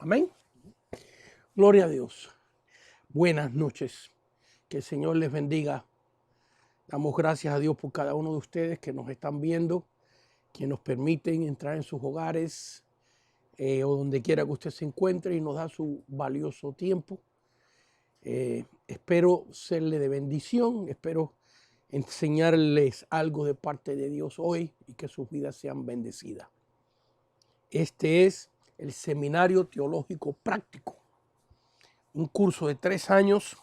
Amén. Gloria a Dios. Buenas noches. Que el Señor les bendiga. Damos gracias a Dios por cada uno de ustedes que nos están viendo, que nos permiten entrar en sus hogares o donde quiera que usted se encuentre y nos da su valioso tiempo. Espero serle de bendición, espero enseñarles algo de parte de Dios hoy y que sus vidas sean bendecidas. Este es el Seminario Teológico Práctico, un curso de 3 años,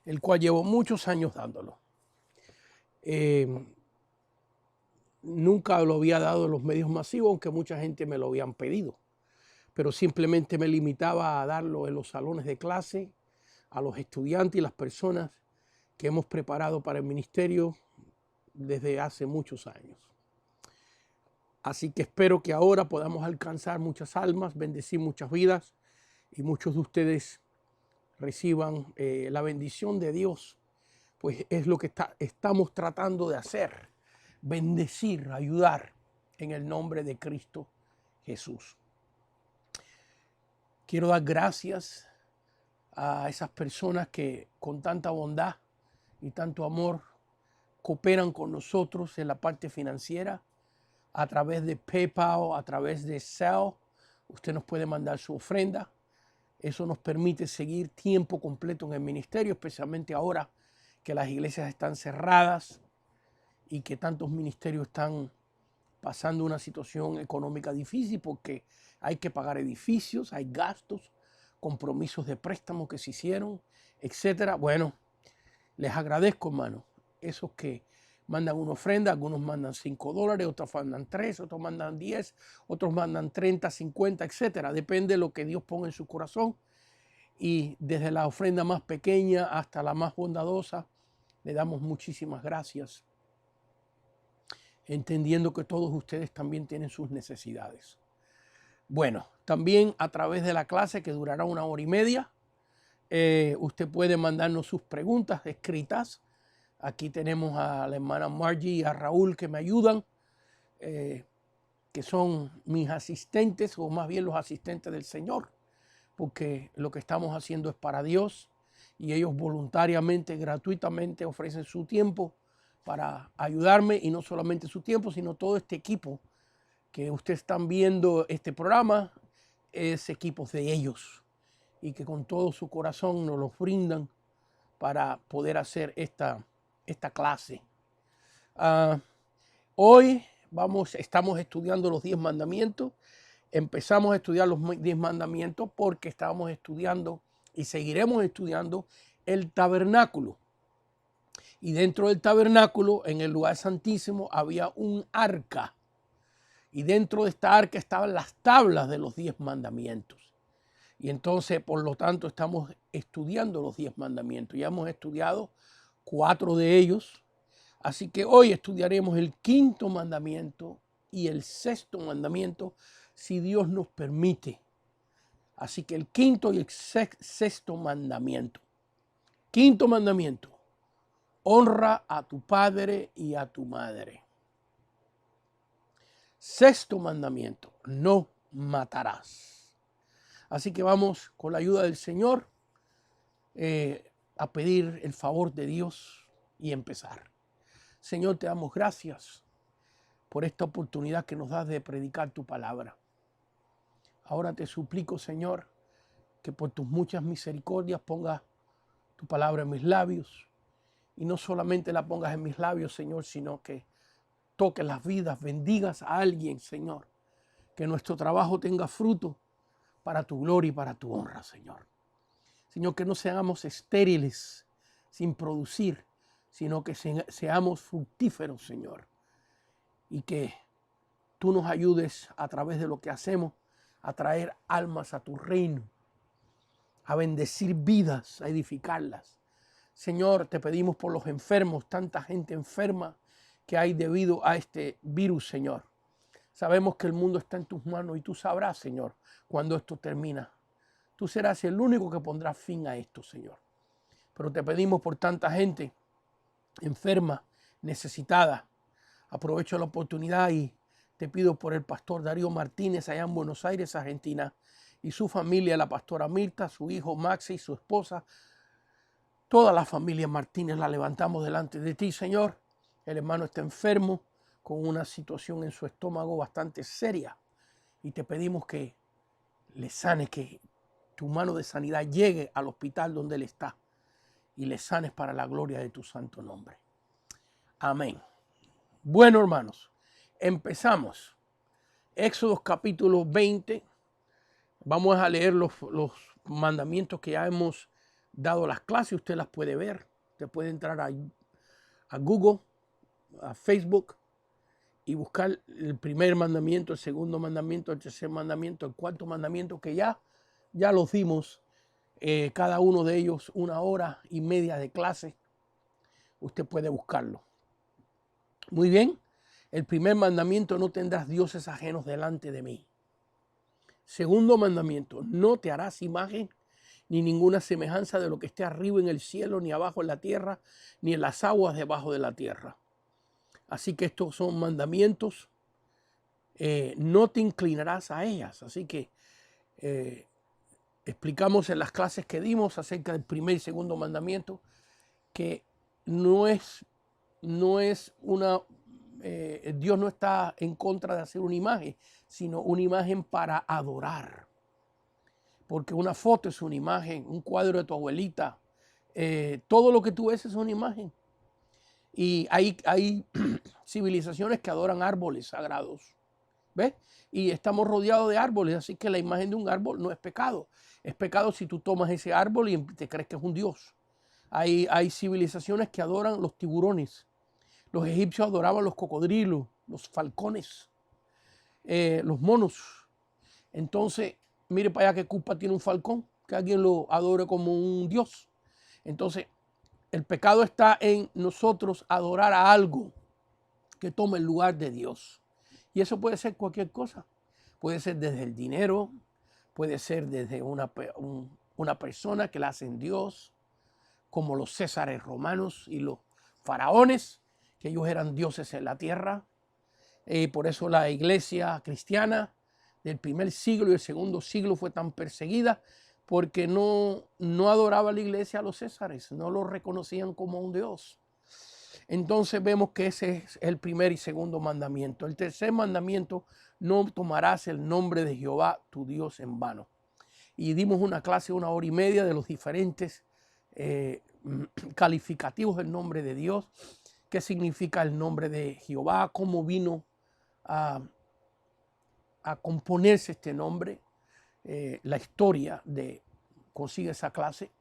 el cual llevo muchos años dándolo. Nunca lo había dado en los medios masivos, aunque mucha gente me lo habían pedido, pero simplemente me limitaba a darlo en los salones de clase, a los estudiantes y las personas que hemos preparado para el ministerio desde hace muchos años. Así que espero que ahora podamos alcanzar muchas almas, bendecir muchas vidas y muchos de ustedes reciban la bendición de Dios, pues es lo que estamos tratando de hacer, bendecir, ayudar en el nombre de Cristo Jesús. Quiero dar gracias a esas personas que con tanta bondad y tanto amor cooperan con nosotros en la parte financiera a través de PayPal, a través de Zelle. Usted nos puede mandar su ofrenda. Eso nos permite seguir tiempo completo en el ministerio, especialmente ahora que las iglesias están cerradas y que tantos ministerios están pasando una situación económica difícil porque hay que pagar edificios, hay gastos, compromisos de préstamo que se hicieron, etcétera. Bueno, les agradezco, hermano, esos que mandan una ofrenda, algunos mandan $5, otros mandan 3, otros mandan 10, otros mandan 30, 50, etcétera. Depende de lo que Dios ponga en su corazón. Y desde la ofrenda más pequeña hasta la más bondadosa, le damos muchísimas gracias, entendiendo que todos ustedes también tienen sus necesidades. Bueno, también a través de la clase, que durará 1 hora y media, usted puede mandarnos sus preguntas escritas. Aquí tenemos a la hermana Margie y a Raúl que me ayudan, que son mis asistentes, o más bien los asistentes del Señor, porque lo que estamos haciendo es para Dios y ellos voluntariamente, gratuitamente ofrecen su tiempo para ayudarme, y no solamente su tiempo, sino todo este equipo que ustedes están viendo. Este programa es equipos de ellos y que con todo su corazón nos los brindan para poder hacer esta clase. Hoy estamos estudiando los 10 mandamientos. Empezamos a estudiar los 10 mandamientos porque estábamos estudiando y seguiremos estudiando el tabernáculo. Y dentro del tabernáculo, en el lugar santísimo, había un arca. Y dentro de esta arca estaban las tablas de los 10 mandamientos. Y entonces, por lo tanto, estamos estudiando los 10 mandamientos. Ya hemos estudiado 4 de ellos. Así que hoy estudiaremos el 5.º mandamiento y el 6.º mandamiento, si Dios nos permite. Así que el 5.º y el 6.º mandamiento. 5.º mandamiento: honra a tu padre y a tu madre. 6.º mandamiento: no matarás. Así que vamos, con la ayuda del Señor, a pedir el favor de Dios y empezar. Señor, te damos gracias por esta oportunidad que nos das de predicar tu palabra. Ahora te suplico, Señor, que por tus muchas misericordias pongas tu palabra en mis labios. Y no solamente la pongas en mis labios, Señor, sino que toques las vidas, bendigas a alguien, Señor. Que nuestro trabajo tenga fruto para tu gloria y para tu honra, Señor. Señor, que no seamos estériles sin producir, sino que seamos fructíferos, Señor. Y que tú nos ayudes a través de lo que hacemos a traer almas a tu reino, a bendecir vidas, a edificarlas. Señor, te pedimos por los enfermos, tanta gente enferma que hay debido a este virus, Señor. Sabemos que el mundo está en tus manos y tú sabrás, Señor, cuando esto termina. Tú serás el único que pondrá fin a esto, Señor. Pero te pedimos por tanta gente enferma, necesitada. Aprovecho la oportunidad y Te pido por el pastor Darío Martínez allá en Buenos Aires, Argentina, y su familia, la pastora Mirta, su hijo Maxi, su esposa, toda la familia Martínez la levantamos delante de ti, Señor. El hermano está enfermo con una situación en su estómago bastante seria y te pedimos que le sanes, que tu mano de sanidad llegue al hospital donde él está y le sanes para la gloria de tu santo nombre. Amén. Bueno, hermanos, empezamos. Éxodo capítulo 20. Vamos a leer los mandamientos que ya hemos dado las clases. Usted las puede ver. Usted puede entrar a Google, a Facebook y buscar el primer mandamiento, el segundo mandamiento, el tercer mandamiento, el cuarto mandamiento, que ya los dimos, cada uno de ellos 1 hora y media de clase. Usted puede buscarlo. Muy bien. El primer mandamiento: no tendrás dioses ajenos delante de mí. Segundo mandamiento: no te harás imagen ni ninguna semejanza de lo que esté arriba en el cielo, ni abajo en la tierra, ni en las aguas debajo de la tierra. Así que estos son mandamientos. No te inclinarás a ellas. Así que explicamos en las clases que dimos acerca del primer y segundo mandamiento que Dios no está en contra de hacer una imagen, sino una imagen para adorar. Porque una foto es una imagen, un cuadro de tu abuelita, todo lo que tú ves es una imagen. Y hay civilizaciones que adoran árboles sagrados, ¿ves? Y estamos rodeados de árboles, así que la imagen de un árbol no es pecado. Es pecado si tú tomas ese árbol y te crees que es un dios. Hay civilizaciones que adoran los tiburones. Los egipcios adoraban los cocodrilos, los falcones, los monos. Entonces, mire para allá qué culpa tiene un falcón, que alguien lo adore como un dios. Entonces, el pecado está en nosotros adorar a algo que tome el lugar de Dios. Y eso puede ser cualquier cosa. Puede ser desde el dinero, puede ser desde una persona que la hacen Dios, como los césares romanos y los faraones, que ellos eran dioses en la tierra. Por eso la iglesia cristiana del primer siglo y el segundo siglo fue tan perseguida, porque no adoraba la iglesia a los césares, no los reconocían como un dios. Entonces vemos que ese es el primer y segundo mandamiento. El tercer mandamiento: no tomarás el nombre de Jehová tu Dios en vano. Y dimos una clase 1 hora y media de los diferentes calificativos del nombre de Dios, qué significa el nombre de Jehová, cómo vino a componerse este nombre, la historia consigue esa clase,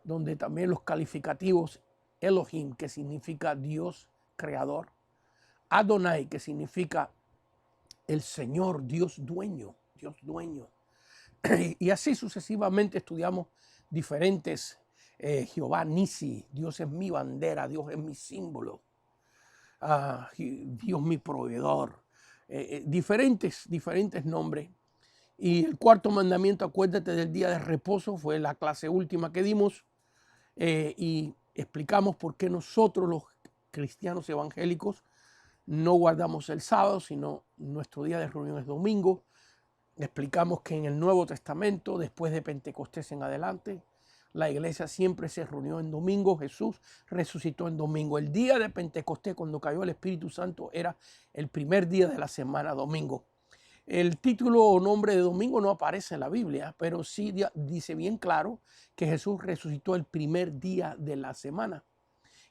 donde también los calificativos: Elohim, que significa Dios creador; Adonai, que significa el Señor, Dios dueño. Y así sucesivamente estudiamos diferentes. Jehová Nisi, Dios es mi bandera, Dios es mi símbolo, Dios mi proveedor, diferentes nombres. Y el cuarto mandamiento: acuérdate del día de reposo, fue la clase última que dimos, y explicamos por qué nosotros los cristianos evangélicos no guardamos el sábado, sino nuestro día de reunión es domingo. Explicamos que en el Nuevo Testamento, después de Pentecostés en adelante, la iglesia siempre se reunió en domingo. Jesús resucitó en domingo. El día de Pentecostés, cuando cayó el Espíritu Santo, era el primer día de la semana, domingo. El título o nombre de domingo no aparece en la Biblia, pero sí dice bien claro que Jesús resucitó el primer día de la semana.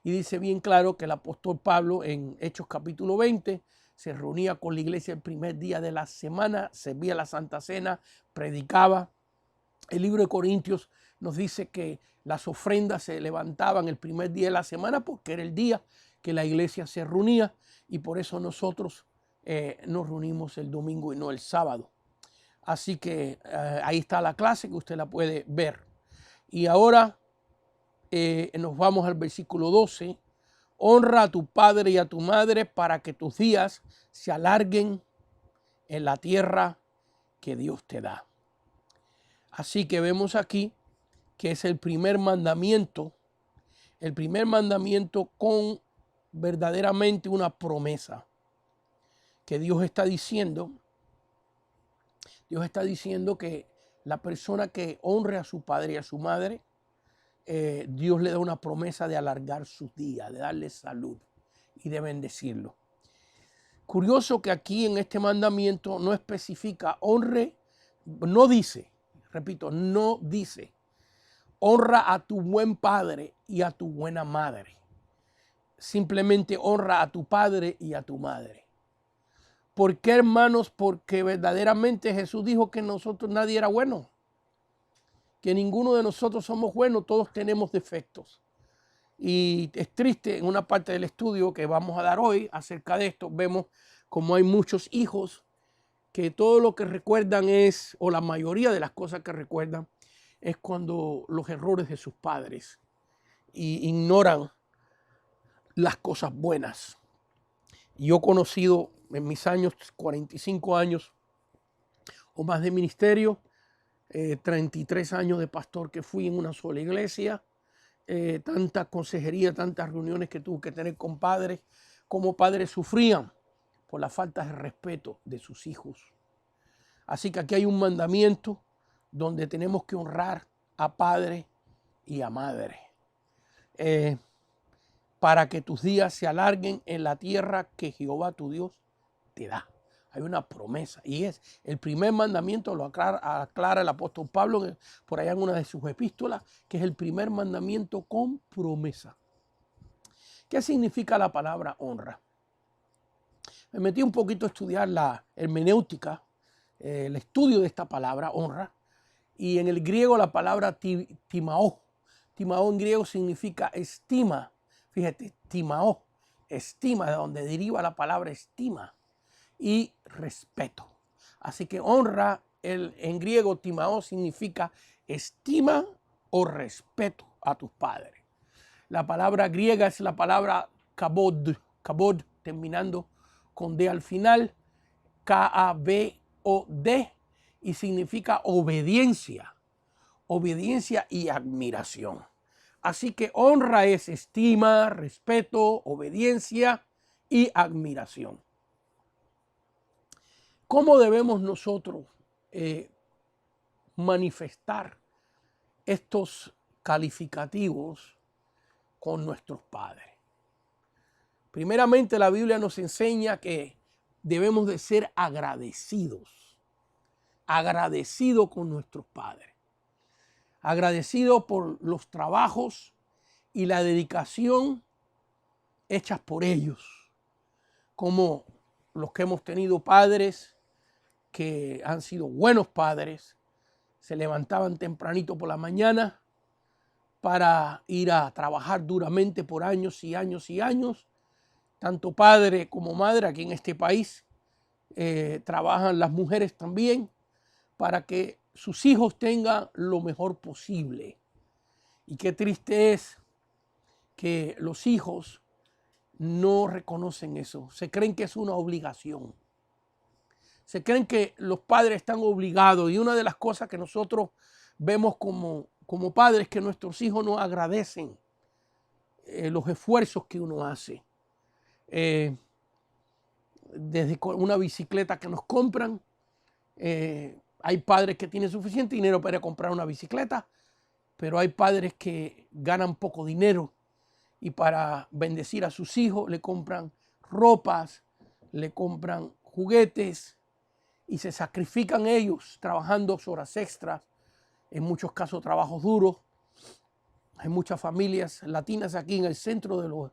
Y dice bien claro que el apóstol Pablo en Hechos capítulo 20 se reunía con la iglesia el primer día de la semana, servía la Santa Cena, predicaba. El libro de Corintios nos dice que las ofrendas se levantaban el primer día de la semana porque era el día que la iglesia se reunía, y por eso nosotros nos reunimos el domingo y no el sábado. Así que ahí está la clase, que usted la puede ver. Y ahora nos vamos al versículo 12. Honra a tu padre y a tu madre para que tus días se alarguen en la tierra que Dios te da. Así que vemos aquí que es el primer mandamiento con verdaderamente una promesa, que Dios está diciendo que la persona que honre a su padre y a su madre, Dios le da una promesa de alargar sus días, de darle salud y de bendecirlo. Curioso que aquí en este mandamiento no especifica honre, no dice, repito, no dice, honra a tu buen padre y a tu buena madre. Simplemente honra a tu padre y a tu madre. ¿Por qué, hermanos? Porque verdaderamente Jesús dijo que nosotros nadie era bueno, que ninguno de nosotros somos buenos, todos tenemos defectos. Y es triste, en una parte del estudio que vamos a dar hoy acerca de esto, vemos como hay muchos hijos que todo lo que recuerdan es, o la mayoría de las cosas que recuerdan, es cuando los errores de sus padres y ignoran las cosas buenas. Yo he conocido en mis años, 45 años o más de ministerio, 33 años de pastor que fui en una sola iglesia, tanta consejería, tantas reuniones que tuve que tener con padres, como padres sufrían por la falta de respeto de sus hijos. Así que aquí hay un mandamiento donde tenemos que honrar a padre y a madre, para que tus días se alarguen en la tierra que Jehová tu Dios te da. Hay una promesa y es el primer mandamiento, lo aclara el apóstol Pablo por allá en una de sus epístolas, que es el primer mandamiento con promesa. ¿Qué significa la palabra honra? Me metí un poquito a estudiar la hermenéutica, el estudio de esta palabra honra, y en el griego la palabra timao. Timao en griego significa estima. Fíjate, timao, estima, de donde deriva la palabra estima, y respeto. Así que honra en griego timao significa estima o respeto a tus padres. La palabra griega es la palabra kabod, kabod terminando con D al final, K-A-B-O-D, y significa obediencia, obediencia y admiración. Así que honra es estima, respeto, obediencia y admiración. ¿Cómo debemos nosotros manifestar estos calificativos con nuestros padres? Primeramente, la Biblia nos enseña que debemos de ser agradecidos, agradecidos con nuestros padres, agradecidos por los trabajos y la dedicación hechas por ellos, como los que hemos tenido padres que han sido buenos padres, se levantaban tempranito por la mañana para ir a trabajar duramente por años y años y años. Tanto padre como madre aquí en este país trabajan las mujeres también para que sus hijos tengan lo mejor posible. Y qué triste es que los hijos no reconocen eso, se creen que es una obligación. Se creen que los padres están obligados, y una de las cosas que nosotros vemos como padres es que nuestros hijos no agradecen los esfuerzos que uno hace. Desde una bicicleta que nos compran, hay padres que tienen suficiente dinero para comprar una bicicleta, pero hay padres que ganan poco dinero y para bendecir a sus hijos le compran ropas, le compran juguetes y se sacrifican ellos trabajando horas extras, en muchos casos trabajos duros. Hay muchas familias latinas aquí en el centro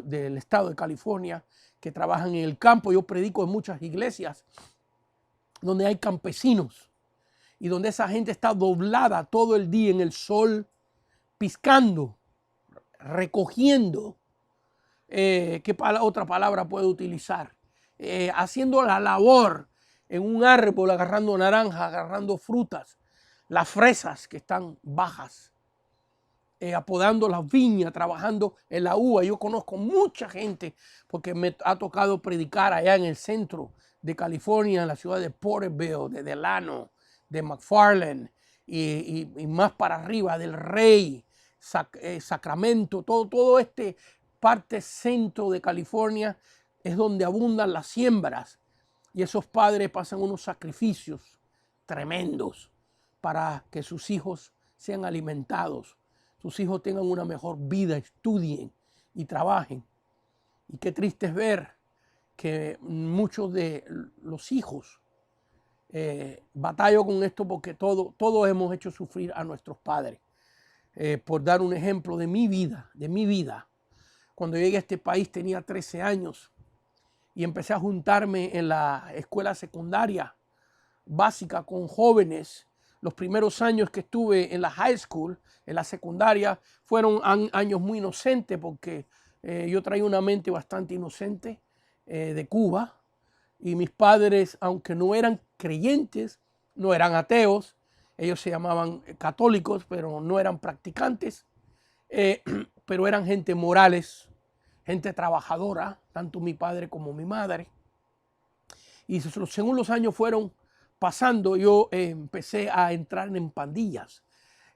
del estado de California que trabajan en el campo. Yo predico en muchas iglesias donde hay campesinos y donde esa gente está doblada todo el día en el sol, piscando, recogiendo, ¿qué otra palabra puedo utilizar? Haciendo la labor en un árbol, agarrando naranjas, agarrando frutas, las fresas que están bajas, apodando las viñas, trabajando en la uva. Yo conozco mucha gente porque me ha tocado predicar allá en el centro de California, en la ciudad de Porterville, de Delano, de McFarland y más para arriba, del Rey, Sacramento, todo este parte centro de California, es donde abundan las siembras y esos padres pasan unos sacrificios tremendos para que sus hijos sean alimentados, sus hijos tengan una mejor vida, estudien y trabajen. Y qué triste es ver que muchos de los hijos batallo con esto porque todos hemos hecho sufrir a nuestros padres. Por dar un ejemplo de mi vida. Cuando llegué a este país tenía 13 años y empecé a juntarme en la escuela secundaria básica con jóvenes. Los primeros años que estuve en la high school, en la secundaria, fueron años muy inocentes porque yo traía una mente bastante inocente de Cuba y mis padres, aunque no eran creyentes, no eran ateos, ellos se llamaban católicos, pero no eran practicantes, pero eran gente morales, gente trabajadora, tanto mi padre como mi madre. Y según los años fueron pasando, yo empecé a entrar en pandillas.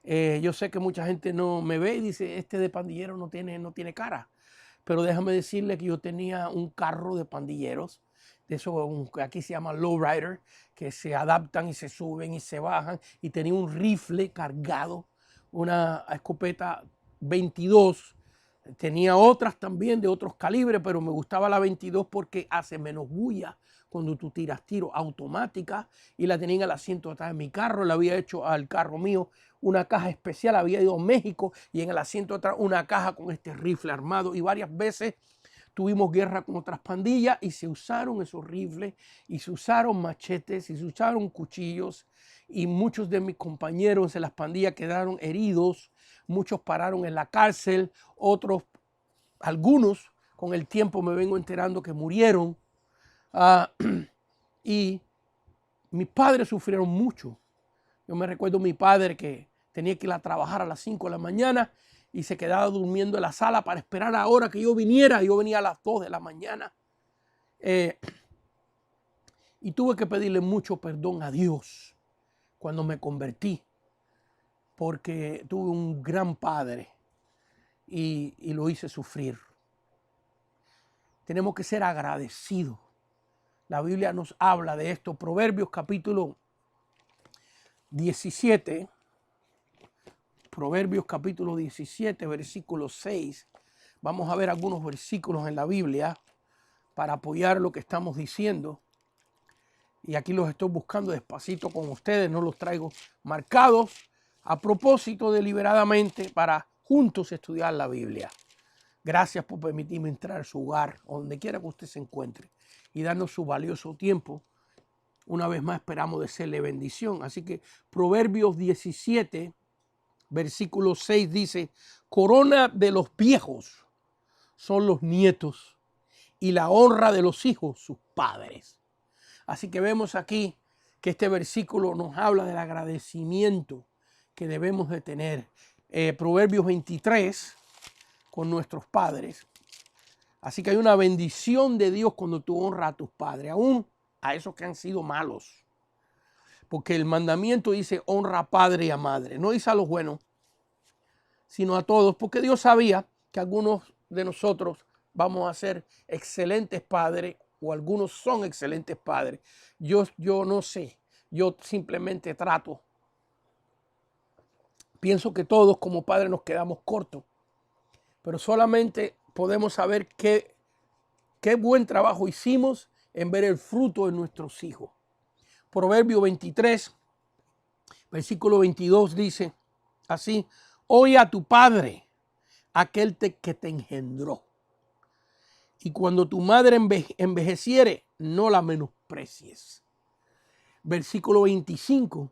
Yo sé que mucha gente no me ve y dice, este de pandillero no tiene cara. Pero déjame decirle que yo tenía un carro de pandilleros, de eso que aquí se llama lowrider, que se adaptan y se suben y se bajan. Y tenía un rifle cargado, una escopeta 22. Tenía otras también de otros calibres, pero me gustaba la 22 porque hace menos bulla cuando tú tiras tiro, automática, y la tenía en el asiento de atrás de mi carro. Le había hecho al carro mío una caja especial, había ido a México y en el asiento de atrás una caja con este rifle armado, y varias veces tuvimos guerra con otras pandillas y se usaron esos rifles y se usaron machetes y se usaron cuchillos, y muchos de mis compañeros en las pandillas quedaron heridos, muchos pararon en la cárcel, otros, algunos con el tiempo me vengo enterando que murieron. Y mis padres sufrieron mucho. Yo me recuerdo mi padre que tenía que ir a trabajar a las 5 de la mañana y se quedaba durmiendo en la sala para esperar a la hora que yo viniera. Yo venía a las 2 de la mañana. Y tuve que pedirle mucho perdón a Dios cuando me convertí, porque tuve un gran padre y lo hice sufrir. Tenemos que ser agradecidos. La Biblia nos habla de esto. Proverbios capítulo 17. Proverbios capítulo 17, versículo 6. Vamos a ver algunos versículos en la Biblia para apoyar lo que estamos diciendo. Y aquí los estoy buscando despacito con ustedes. No los traigo marcados a propósito, deliberadamente, para juntos estudiar la Biblia. Gracias por permitirme entrar a su hogar, o donde quiera que usted se encuentre, y darnos su valioso tiempo. Una vez más esperamos de serle bendición. Así que Proverbios 17, versículo 6 dice, corona de los viejos son los nietos y la honra de los hijos sus padres. Así que vemos aquí que este versículo nos habla del agradecimiento que debemos de tener. Proverbios 23 con nuestros padres. Así que hay una bendición de Dios cuando tú honras a tus padres, aún a esos que han sido malos. Porque el mandamiento dice honra a padre y a madre. No dice a los buenos, sino a todos. Porque Dios sabía que algunos de nosotros vamos a ser excelentes padres, o algunos son excelentes padres. Yo no sé. Yo simplemente trato. Pienso que todos como padres nos quedamos cortos. Pero solamente podemos saber qué buen trabajo hicimos en ver el fruto de nuestros hijos. Proverbio 23, versículo 22 dice así, oye a tu padre, aquel que te engendró. Y cuando tu madre envejeciere, no la menosprecies. Versículo 25,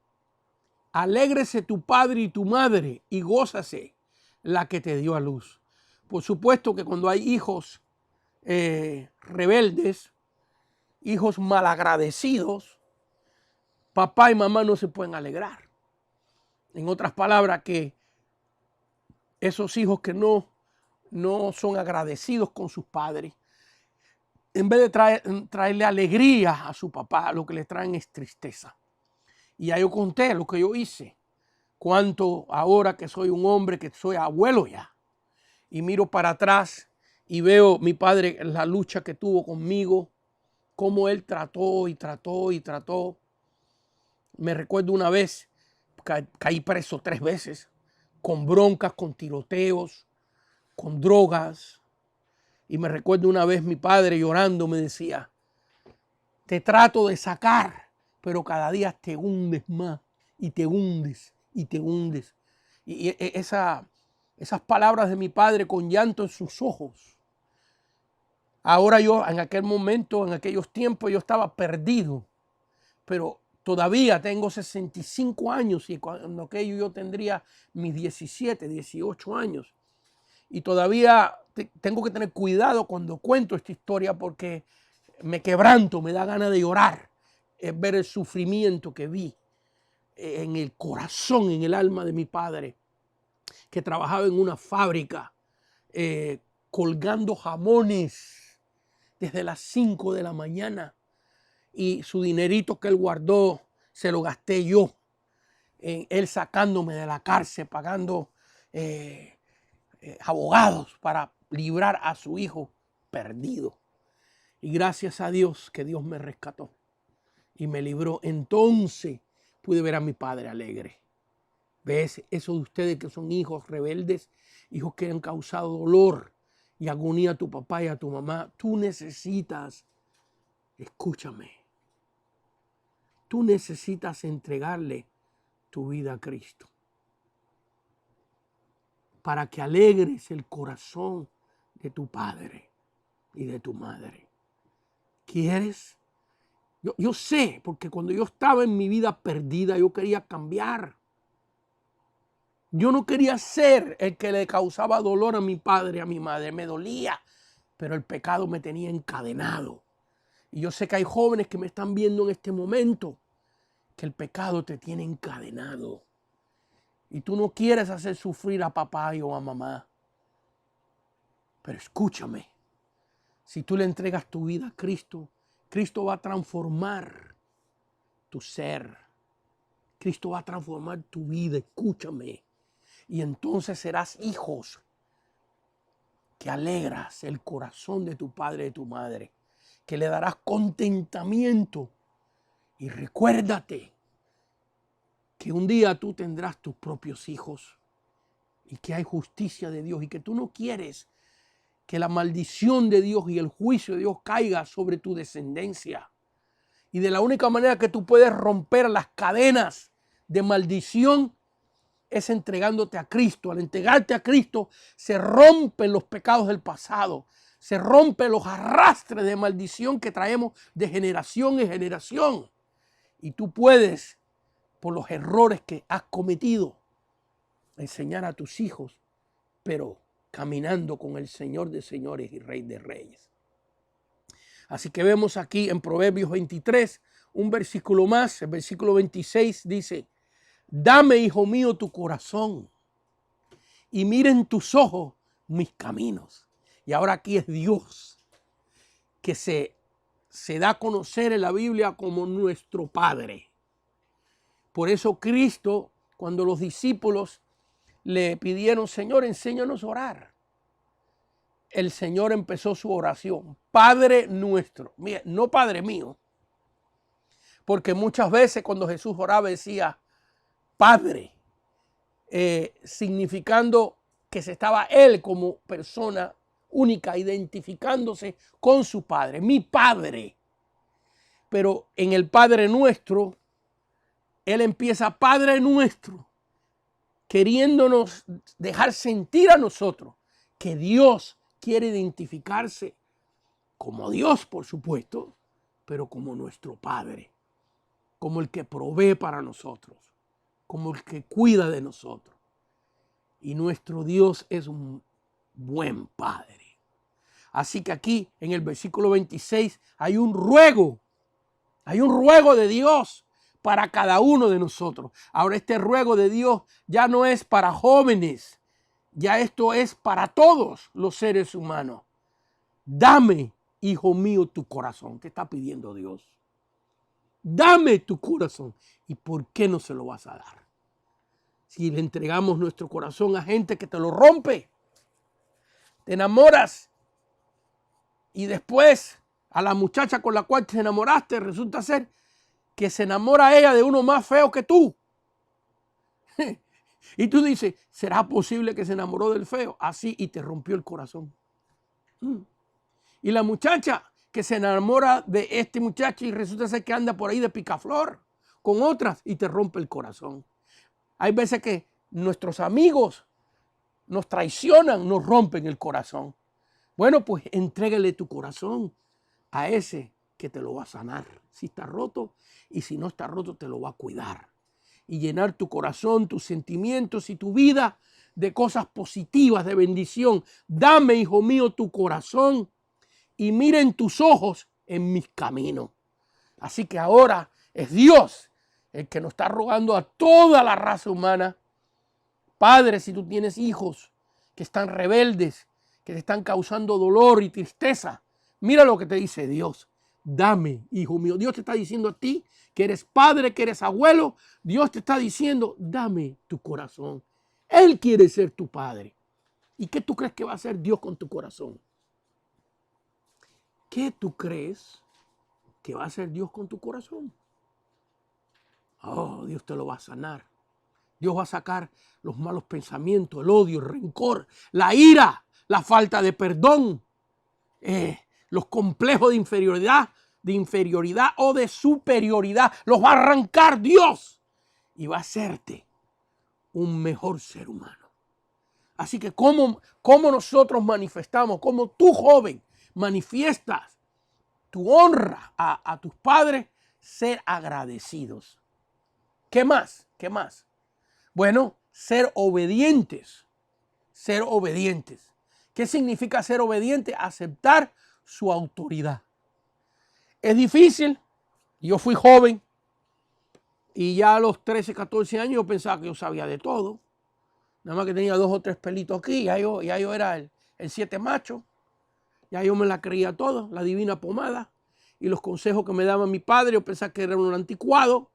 alégrese tu padre y tu madre y gózase la que te dio a luz. Por supuesto que cuando hay hijos rebeldes, hijos malagradecidos, papá y mamá no se pueden alegrar. En otras palabras, que esos hijos que no son agradecidos con sus padres, en vez de traerle alegría a su papá, lo que le traen es tristeza. Y ya yo conté lo que yo hice. Cuánto ahora que soy un hombre, que soy abuelo ya, y miro para atrás y veo mi padre la lucha que tuvo conmigo, cómo él trató y trató y trató. Me recuerdo una vez, caí preso 3 veces, con broncas, con tiroteos, con drogas. Y me recuerdo una vez mi padre llorando me decía, te trato de sacar, pero cada día te hundes más y te hundes y te hundes. Y esas palabras de mi padre con llanto en sus ojos. Ahora yo, en aquel momento, en aquellos tiempos, yo estaba perdido, pero todavía tengo 65 años y cuando aquello yo tendría mis 17, 18 años. Y todavía tengo que tener cuidado cuando cuento esta historia porque me quebranto, me da ganas de llorar, es ver el sufrimiento que vi en el corazón, en el alma de mi padre, que trabajaba en una fábrica colgando jamones desde las 5 de la mañana y su dinerito que él guardó se lo gasté yo, él sacándome de la cárcel, pagando abogados para librar a su hijo perdido. Y gracias a Dios que Dios me rescató y me libró. Entonces pude ver a mi padre alegre. ¿Ves? Eso de ustedes que son hijos rebeldes, hijos que han causado dolor y agonía a tu papá y a tu mamá, tú necesitas, escúchame, tú necesitas entregarle tu vida a Cristo para que alegres el corazón de tu padre y de tu madre. ¿Quieres? Yo sé, porque cuando yo estaba en mi vida perdida, yo quería cambiar. Yo no quería ser el que le causaba dolor a mi padre, a mi madre. Me dolía, pero el pecado me tenía encadenado. Y yo sé que hay jóvenes que me están viendo en este momento, que el pecado te tiene encadenado. Y tú no quieres hacer sufrir a papá o a mamá. Pero escúchame, si tú le entregas tu vida a Cristo, Cristo va a transformar tu ser. Cristo va a transformar tu vida, escúchame. Y entonces serás hijos que alegras el corazón de tu padre y de tu madre, que le darás contentamiento. Y recuérdate que un día tú tendrás tus propios hijos y que hay justicia de Dios y que tú no quieres que la maldición de Dios y el juicio de Dios caiga sobre tu descendencia. Y de la única manera que tú puedes romper las cadenas de maldición es entregándote a Cristo. Al entregarte a Cristo se rompen los pecados del pasado, se rompen los arrastres de maldición que traemos de generación en generación. Y tú puedes, por los errores que has cometido, enseñar a tus hijos, pero caminando con el Señor de señores y Rey de reyes. Así que vemos aquí en Proverbios 23 un versículo más, el versículo 26 dice, dame, hijo mío, tu corazón y miren tus ojos mis caminos. Y ahora aquí es Dios que se da a conocer en la Biblia como nuestro Padre. Por eso Cristo, cuando los discípulos le pidieron, Señor, enséñanos a orar, el Señor empezó su oración, Padre nuestro, mira, no Padre mío, porque muchas veces cuando Jesús oraba decía Padre, significando que se estaba él como persona única, identificándose con su Padre, mi Padre. Pero en el Padre nuestro, él empieza Padre nuestro, queriéndonos dejar sentir a nosotros que Dios quiere identificarse como Dios, por supuesto, pero como nuestro Padre, como el que provee para nosotros, como el que cuida de nosotros. Y nuestro Dios es un buen Padre. Así que aquí en el versículo 26 hay un ruego de Dios para cada uno de nosotros. Ahora este ruego de Dios ya no es para jóvenes, ya esto es para todos los seres humanos. Dame, hijo mío, tu corazón. ¿Qué está pidiendo Dios? Dame tu corazón. ¿Y por qué no se lo vas a dar? Si le entregamos nuestro corazón a gente que te lo rompe, te enamoras Y después a la muchacha con la cual te enamoraste resulta ser que se enamora ella de uno más feo que tú. Y tú dices, ¿será posible que se enamoró del feo? Así, y te rompió el corazón. Y la muchacha que se enamora de este muchacho y resulta ser que anda por ahí de picaflor con otras y te rompe el corazón. Hay veces que nuestros amigos nos traicionan, nos rompen el corazón. Bueno, pues entrégale tu corazón a ese que te lo va a sanar. Si está roto y si no está roto te lo va a cuidar. Y llenar tu corazón, tus sentimientos y tu vida de cosas positivas, de bendición. Dame, hijo mío, tu corazón y mira en tus ojos en mis caminos. Así que ahora es Dios el que nos está rogando a toda la raza humana. Padre, si tú tienes hijos que están rebeldes, que te están causando dolor y tristeza, mira lo que te dice Dios. Dame, hijo mío. Dios te está diciendo a ti que eres padre, que eres abuelo. Dios te está diciendo, dame tu corazón. Él quiere ser tu padre. ¿Y qué tú crees que va a hacer Dios con tu corazón? ¿Qué tú crees que va a hacer Dios con tu corazón? Oh, Dios te lo va a sanar. Dios va a sacar los malos pensamientos, el odio, el rencor, la ira, la falta de perdón, los complejos de inferioridad o de superioridad. Los va a arrancar Dios y va a hacerte un mejor ser humano. Así que ¿cómo nosotros manifestamos, cómo tú, joven, manifiestas tu honra a tus padres? Ser agradecidos. ¿Qué más? ¿Qué más? Bueno, ser obedientes. Ser obedientes. ¿Qué significa ser obediente? Aceptar su autoridad. Es difícil. Yo fui joven y ya a los 13, 14 años yo pensaba que yo sabía de todo. Nada más que tenía 2 o 3 pelitos aquí. Ya yo era el 7 macho. Ya yo me la creía toda, la divina pomada. Y los consejos que me daba mi padre, yo pensaba que era un anticuado.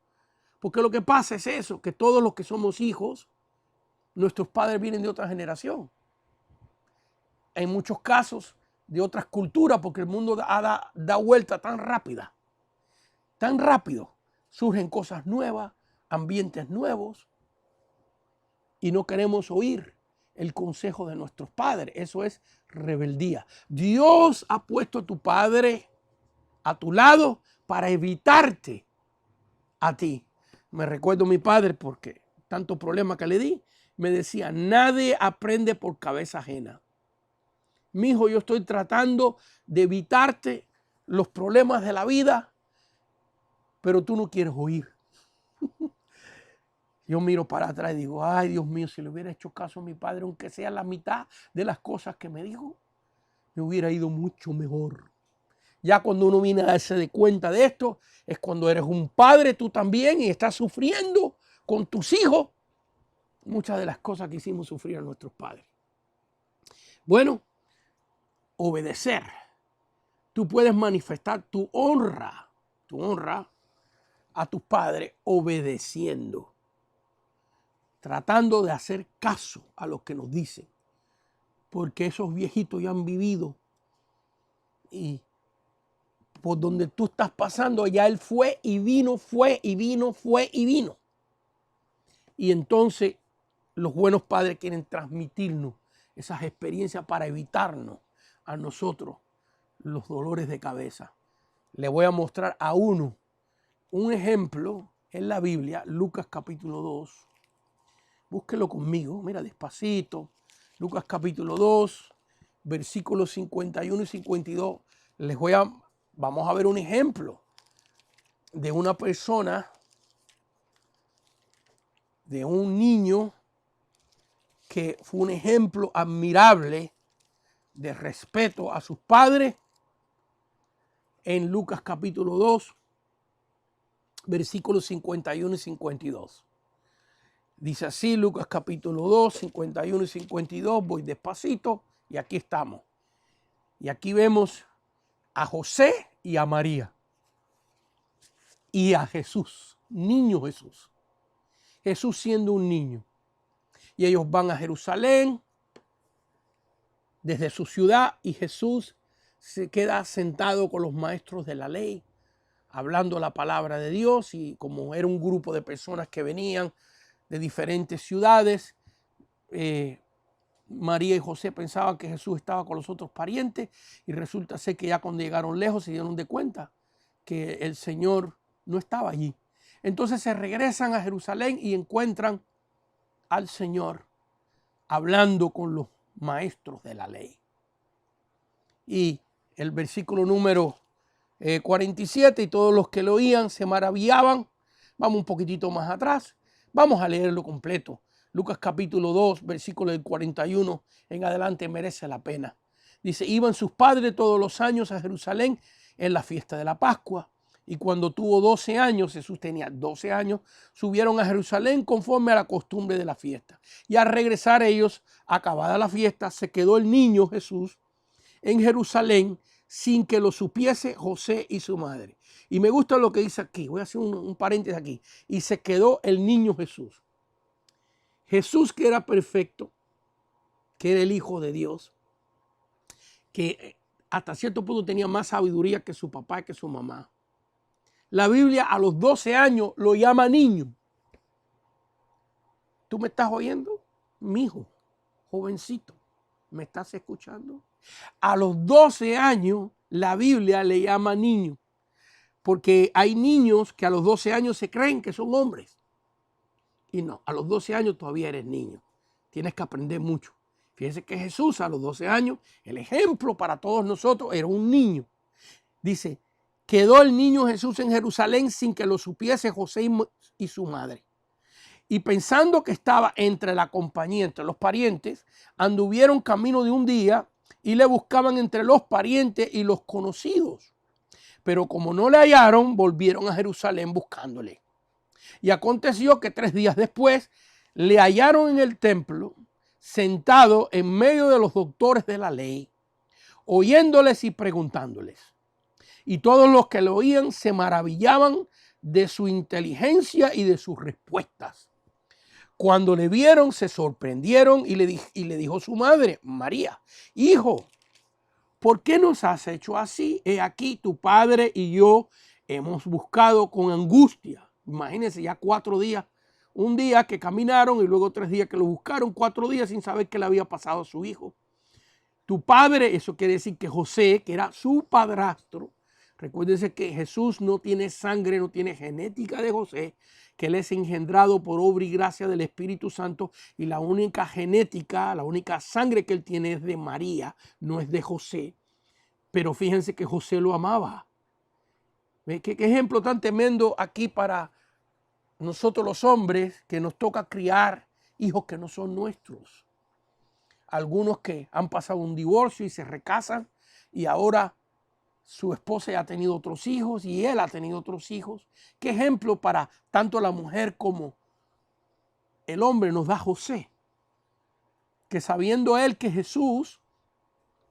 Porque lo que pasa es eso, que todos los que somos hijos, nuestros padres vienen de otra generación. En muchos casos de otras culturas, porque el mundo da vuelta tan rápida. Tan rápido. Surgen cosas nuevas, ambientes nuevos. Y no queremos oír el consejo de nuestros padres. Eso es rebeldía. Dios ha puesto a tu padre a tu lado para evitarte a ti. Me recuerdo a mi padre porque tanto problema que le di. Me decía, nadie aprende por cabeza ajena. Mi hijo, yo estoy tratando de evitarte los problemas de la vida, pero tú no quieres oír. Yo miro para atrás y digo, ay Dios mío, si le hubiera hecho caso a mi padre, aunque sea la mitad de las cosas que me dijo, me hubiera ido mucho mejor. Ya cuando uno viene a darse de cuenta de esto, es cuando eres un padre tú también y estás sufriendo con tus hijos muchas de las cosas que hicimos sufrir a nuestros padres. Bueno, obedecer. Tú puedes manifestar tu honra a tus padres obedeciendo, tratando de hacer caso a lo que nos dicen, porque esos viejitos ya han vivido y por donde tú estás pasando, ya él fue y vino, fue y vino, fue y vino. Y entonces los buenos padres quieren transmitirnos esas experiencias para evitarnos a nosotros los dolores de cabeza. Le voy a mostrar a un ejemplo en la Biblia, Lucas capítulo 2. Búsquelo conmigo, mira, despacito. Lucas capítulo 2, versículos 51 y 52. Vamos a ver un ejemplo de una persona, de un niño que fue un ejemplo admirable de respeto a sus padres. En Lucas capítulo 2, versículos 51 y 52. Dice así, Lucas capítulo 2, 51 y 52. Voy despacito y aquí estamos. Y aquí vemos a José y a María. Y a Jesús, niño Jesús. Jesús siendo un niño. Y ellos van a Jerusalén desde su ciudad y Jesús se queda sentado con los maestros de la ley, hablando la palabra de Dios, y como era un grupo de personas que venían de diferentes ciudades, María y José pensaban que Jesús estaba con los otros parientes, y resulta ser que ya cuando llegaron lejos se dieron de cuenta que el Señor no estaba allí. Entonces se regresan a Jerusalén y encuentran al Señor hablando con los maestros de la ley. Y el versículo número 47, y todos los que lo oían se maravillaban. Vamos un poquitito más atrás, vamos a leerlo completo. Lucas capítulo 2, versículo del 41 en adelante merece la pena. Dice, iban sus padres todos los años a Jerusalén en la fiesta de la Pascua. Y cuando tuvo 12 años, Jesús tenía 12 años, subieron a Jerusalén conforme a la costumbre de la fiesta. Y al regresar ellos, acabada la fiesta, se quedó el niño Jesús en Jerusalén sin que lo supiese José y su madre. Y me gusta lo que dice aquí, voy a hacer un paréntesis aquí. Y se quedó el niño Jesús. Jesús, que era perfecto, que era el Hijo de Dios, que hasta cierto punto tenía más sabiduría que su papá y que su mamá. La Biblia a los 12 años lo llama niño. ¿Tú me estás oyendo? Mi hijo, jovencito, ¿me estás escuchando? A los 12 años la Biblia le llama niño, porque hay niños que a los 12 años se creen que son hombres. Y no, a los 12 años todavía eres niño. Tienes que aprender mucho. Fíjense que Jesús a los 12 años, el ejemplo para todos nosotros, era un niño. Dice, quedó el niño Jesús en Jerusalén sin que lo supiese José y su madre. Y pensando que estaba entre la compañía, entre los parientes, anduvieron camino de un día y le buscaban entre los parientes y los conocidos. Pero como no le hallaron, volvieron a Jerusalén buscándole. Y aconteció que 3 días después le hallaron en el templo, sentado en medio de los doctores de la ley, oyéndoles y preguntándoles. Y todos los que lo oían se maravillaban de su inteligencia y de sus respuestas. Cuando le vieron, se sorprendieron y le dijo su madre, María, hijo, ¿por qué nos has hecho así? He aquí, tu padre y yo hemos buscado con angustia. Imagínense, ya 4 días, un día que caminaron y luego 3 días que lo buscaron, 4 días sin saber qué le había pasado a su hijo. Tu padre, eso quiere decir que José, que era su padrastro, recuérdense que Jesús no tiene sangre, no tiene genética de José, que él es engendrado por obra y gracia del Espíritu Santo, y la única genética, la única sangre que él tiene es de María, no es de José. Pero fíjense que José lo amaba. ¿Qué ejemplo tan tremendo aquí para nosotros los hombres, que nos toca criar hijos que no son nuestros? Algunos que han pasado un divorcio y se recasan, y ahora su esposa ya ha tenido otros hijos y él ha tenido otros hijos. ¿Qué ejemplo para tanto la mujer como el hombre nos da José? Que sabiendo él que Jesús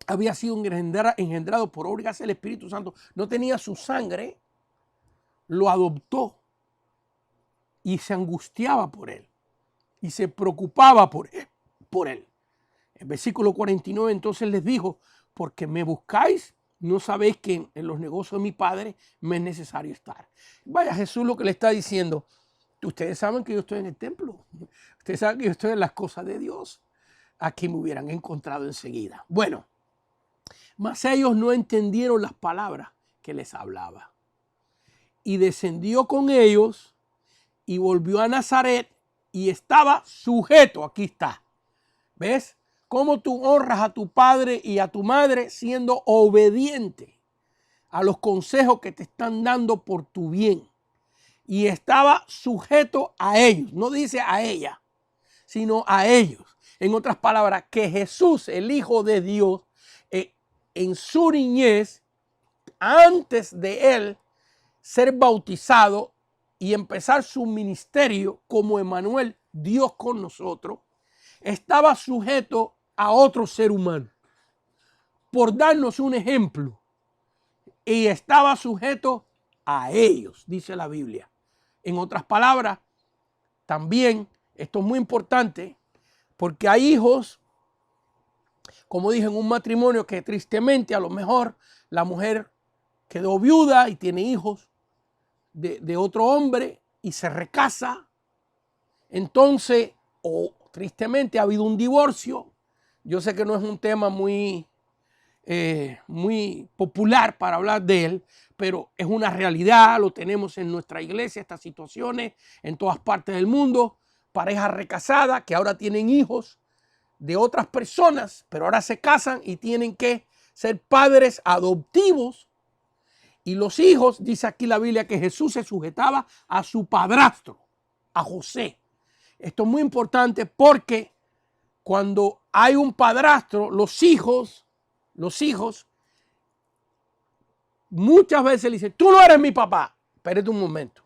había sido engendrado por obra y gracia del Espíritu Santo, no tenía su sangre, lo adoptó y se angustiaba por él y se preocupaba por él. El versículo 49 entonces les dijo, porque me buscáis, no sabéis que en los negocios de mi padre me es necesario estar. Vaya, Jesús lo que le está diciendo, ustedes saben que yo estoy en el templo, ustedes saben que yo estoy en las cosas de Dios, aquí me hubieran encontrado enseguida. Bueno, mas ellos no entendieron las palabras que les hablaba. Y descendió con ellos y volvió a Nazaret y estaba sujeto, aquí está, ¿ves? Cómo tú honras a tu padre y a tu madre siendo obediente a los consejos que te están dando por tu bien. Y estaba sujeto a ellos, no dice a ella, sino a ellos. En otras palabras, que Jesús, el Hijo de Dios, en su niñez, antes de él ser bautizado y empezar su ministerio como Emmanuel, Dios con nosotros, estaba sujeto a otro ser humano por darnos un ejemplo, y estaba sujeto a ellos, dice la Biblia. En otras palabras, también esto es muy importante, porque hay hijos Como dije, en un matrimonio que tristemente a lo mejor la mujer quedó viuda y tiene hijos de otro hombre y se recasa. Entonces, o tristemente ha habido un divorcio. Yo sé que no es un tema muy popular para hablar de él, pero es una realidad, lo tenemos en nuestra iglesia, estas situaciones en todas partes del mundo, parejas recasadas que ahora tienen hijos de otras personas, pero ahora se casan y tienen que ser padres adoptivos. Y los hijos, dice aquí la Biblia, que Jesús se sujetaba a su padrastro, a José. Esto es muy importante porque cuando hay un padrastro, los hijos, muchas veces le dicen, tú no eres mi papá. Espérate un momento.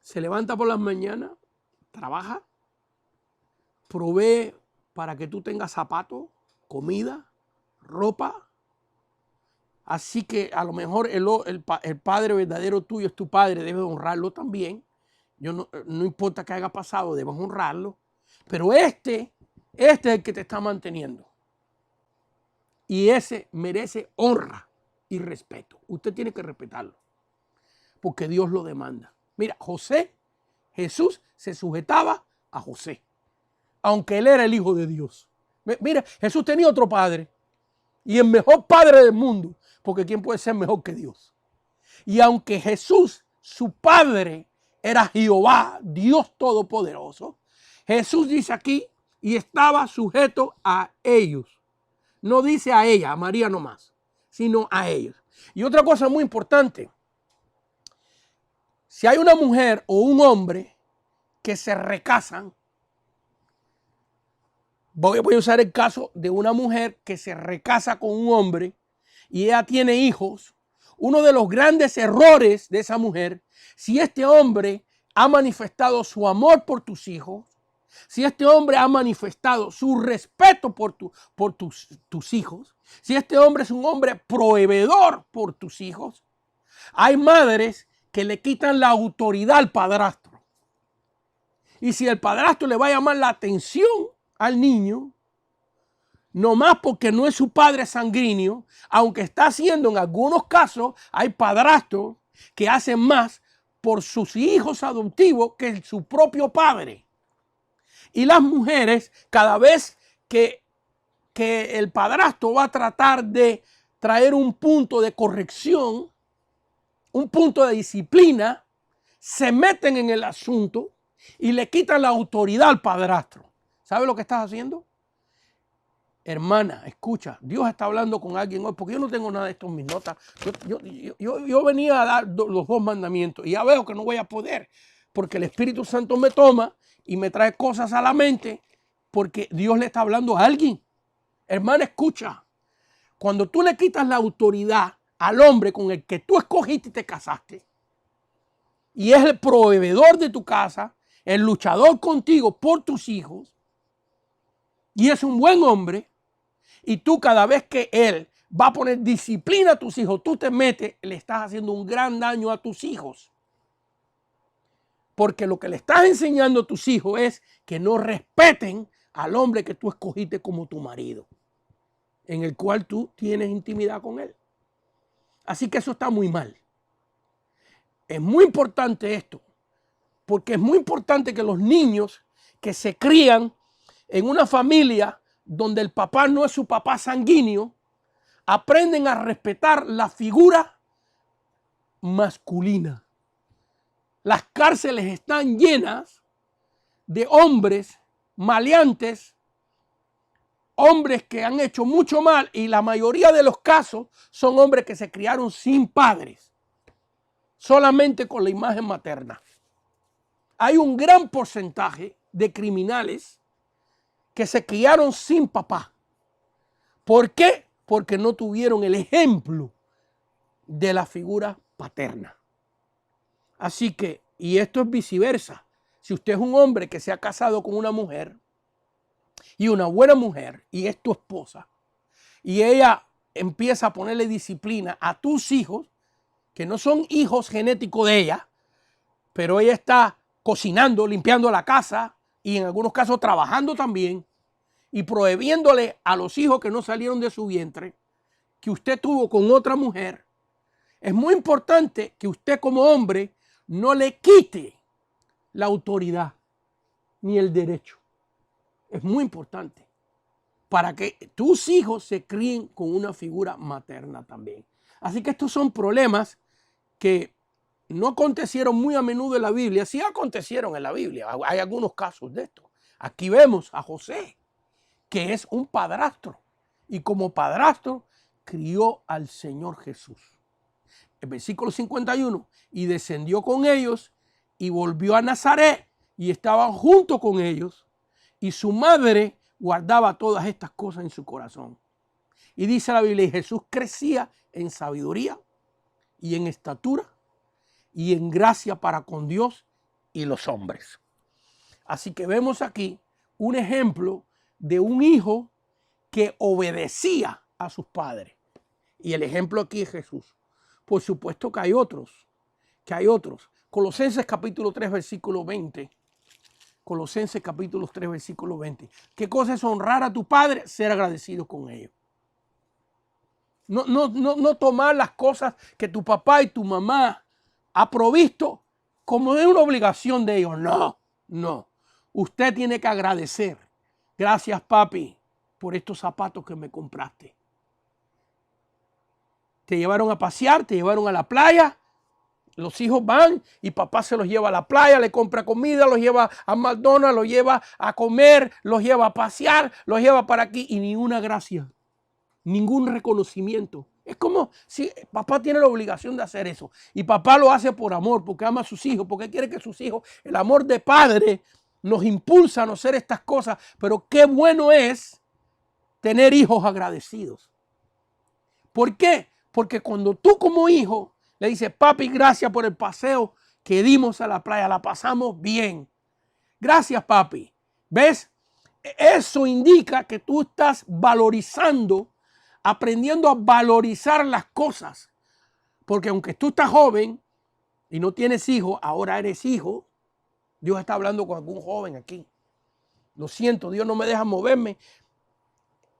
Se levanta por las mañanas, trabaja, provee para que tú tengas zapatos, comida, ropa. Así que a lo mejor el padre verdadero tuyo es tu padre, debes honrarlo también. No importa qué haya pasado, debes honrarlo. Pero este es el que te está manteniendo. Y ese merece honra y respeto. Usted tiene que respetarlo, porque Dios lo demanda. Mira, Jesús se sujetaba a José, aunque él era el hijo de Dios. Mira, Jesús tenía otro padre, y el mejor padre del mundo, porque ¿quién puede ser mejor que Dios? Y aunque Jesús, su padre, era Jehová, Dios Todopoderoso, Jesús dice aquí, y estaba sujeto a ellos. No dice a ella, a María nomás, sino a ellos. Y otra cosa muy importante, si hay una mujer o un hombre que se recasan, voy a usar el caso de una mujer que se recasa con un hombre y ella tiene hijos. Uno de los grandes errores de esa mujer, si este hombre ha manifestado su amor por tus hijos, si este hombre ha manifestado su respeto por tus hijos, si este hombre es un hombre proveedor por tus hijos, hay madres que le quitan la autoridad al padrastro. Y si el padrastro le va a llamar la atención al niño, nomás porque no es su padre sanguíneo, aunque está haciendo en algunos casos, hay padrastros que hacen más por sus hijos adoptivos que su propio padre. Y las mujeres, cada vez que el padrastro va a tratar de traer un punto de corrección, un punto de disciplina, se meten en el asunto y le quitan la autoridad al padrastro. ¿Sabe lo que estás haciendo? Hermana, escucha, Dios está hablando con alguien hoy, porque yo no tengo nada de esto en mis notas. Yo venía a dar los 2 mandamientos y ya veo que no voy a poder, porque el Espíritu Santo me toma y me trae cosas a la mente, porque Dios le está hablando a alguien. Hermana, escucha, cuando tú le quitas la autoridad al hombre con el que tú escogiste y te casaste, y es el proveedor de tu casa, el luchador contigo por tus hijos, y es un buen hombre, y tú cada vez que él va a poner disciplina a tus hijos, tú te metes, le estás haciendo un gran daño a tus hijos. Porque lo que le estás enseñando a tus hijos es que no respeten al hombre que tú escogiste como tu marido, en el cual tú tienes intimidad con él. Así que eso está muy mal. Es muy importante esto, porque es muy importante que los niños que se crían en una familia donde el papá no es su papá sanguíneo, aprenden a respetar la figura masculina. Las cárceles están llenas de hombres maleantes, hombres que han hecho mucho mal, y la mayoría de los casos son hombres que se criaron sin padres, solamente con la imagen materna. Hay un gran porcentaje de criminales que se criaron sin papá. ¿Por qué? Porque no tuvieron el ejemplo de la figura paterna. Así que, y esto es viceversa, si usted es un hombre que se ha casado con una mujer, y una buena mujer, y es tu esposa, y ella empieza a ponerle disciplina a tus hijos, que no son hijos genéticos de ella, pero ella está cocinando, limpiando la casa, y en algunos casos trabajando también, y prohibiéndole a los hijos que no salieron de su vientre, que usted tuvo con otra mujer, es muy importante que usted como hombre no le quite la autoridad ni el derecho. Es muy importante para que tus hijos se críen con una figura materna también. Así que estos son problemas que no acontecieron muy a menudo en la Biblia. Sí acontecieron en la Biblia. Hay algunos casos de esto. Aquí vemos a José, que es un padrastro. Y como padrastro crió al Señor Jesús. El versículo 51. Y descendió con ellos y volvió a Nazaret y estaban junto con ellos. Y su madre guardaba todas estas cosas en su corazón. Y dice la Biblia, y Jesús crecía en sabiduría y en estatura y en gracia para con Dios y los hombres. Así que vemos aquí un ejemplo de un hijo que obedecía a sus padres. Y el ejemplo aquí es Jesús. Por supuesto que hay otros, Colosenses capítulo 3, versículo 20. Colosenses capítulo 3, versículo 20. ¿Qué cosa es honrar a tu padre? Ser agradecido con ellos. No tomar las cosas que tu papá y tu mamá ha provisto como de una obligación de ellos. No. Usted tiene que agradecer. Gracias, papi, por estos zapatos que me compraste. Te llevaron a pasear, te llevaron a la playa. Los hijos van y papá se los lleva a la playa, le compra comida, los lleva a McDonald's, los lleva a comer, los lleva a pasear, los lleva para aquí y ninguna gracia, ningún reconocimiento. Es como si papá tiene la obligación de hacer eso y papá lo hace por amor, porque ama a sus hijos, porque quiere que sus hijos, el amor de padre nos impulsa a no hacer estas cosas, pero qué bueno es tener hijos agradecidos. ¿Por qué? Porque cuando tú como hijo le dices, papi, gracias por el paseo que dimos a la playa, la pasamos bien. Gracias, papi. ¿Ves? Eso indica que tú estás valorizando, aprendiendo a valorizar las cosas. Porque aunque tú estás joven y no tienes hijos, ahora eres hijo. Dios está hablando con algún joven aquí. Lo siento, Dios no me deja moverme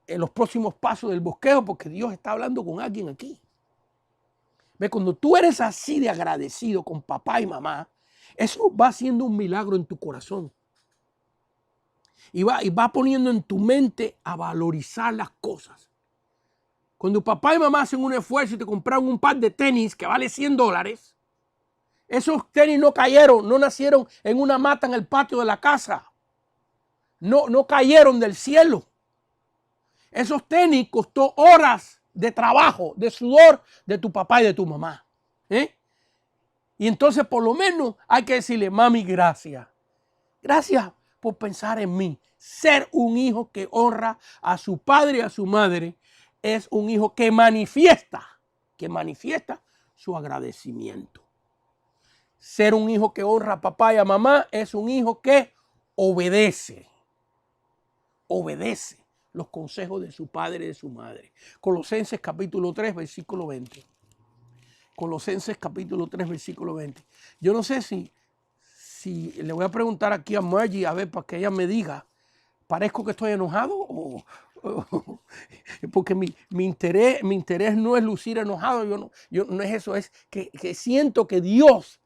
en los próximos pasos del bosquejo porque Dios está hablando con alguien aquí. ¿Ves? Cuando tú eres así de agradecido con papá y mamá, eso va haciendo un milagro en tu corazón. Y va poniendo en tu mente a valorizar las cosas. Cuando papá y mamá hacen un esfuerzo y te compraron un par de tenis que vale $100, esos tenis no cayeron, no nacieron en una mata en el patio de la casa. No cayeron del cielo. Esos tenis costó horas de trabajo, de sudor de tu papá y de tu mamá. Y entonces por lo menos hay que decirle, mami, gracias. Gracias por pensar en mí. Ser un hijo que honra a su padre y a su madre es un hijo que manifiesta su agradecimiento. Ser un hijo que honra a papá y a mamá es un hijo que obedece los consejos de su padre y de su madre. Colosenses capítulo 3, versículo 20. Colosenses capítulo 3, versículo 20. Yo no sé si le voy a preguntar aquí a Margie, a ver, para que ella me diga, ¿parezco que estoy enojado? Porque mi interés no es lucir enojado, yo no es eso, es que siento que Dios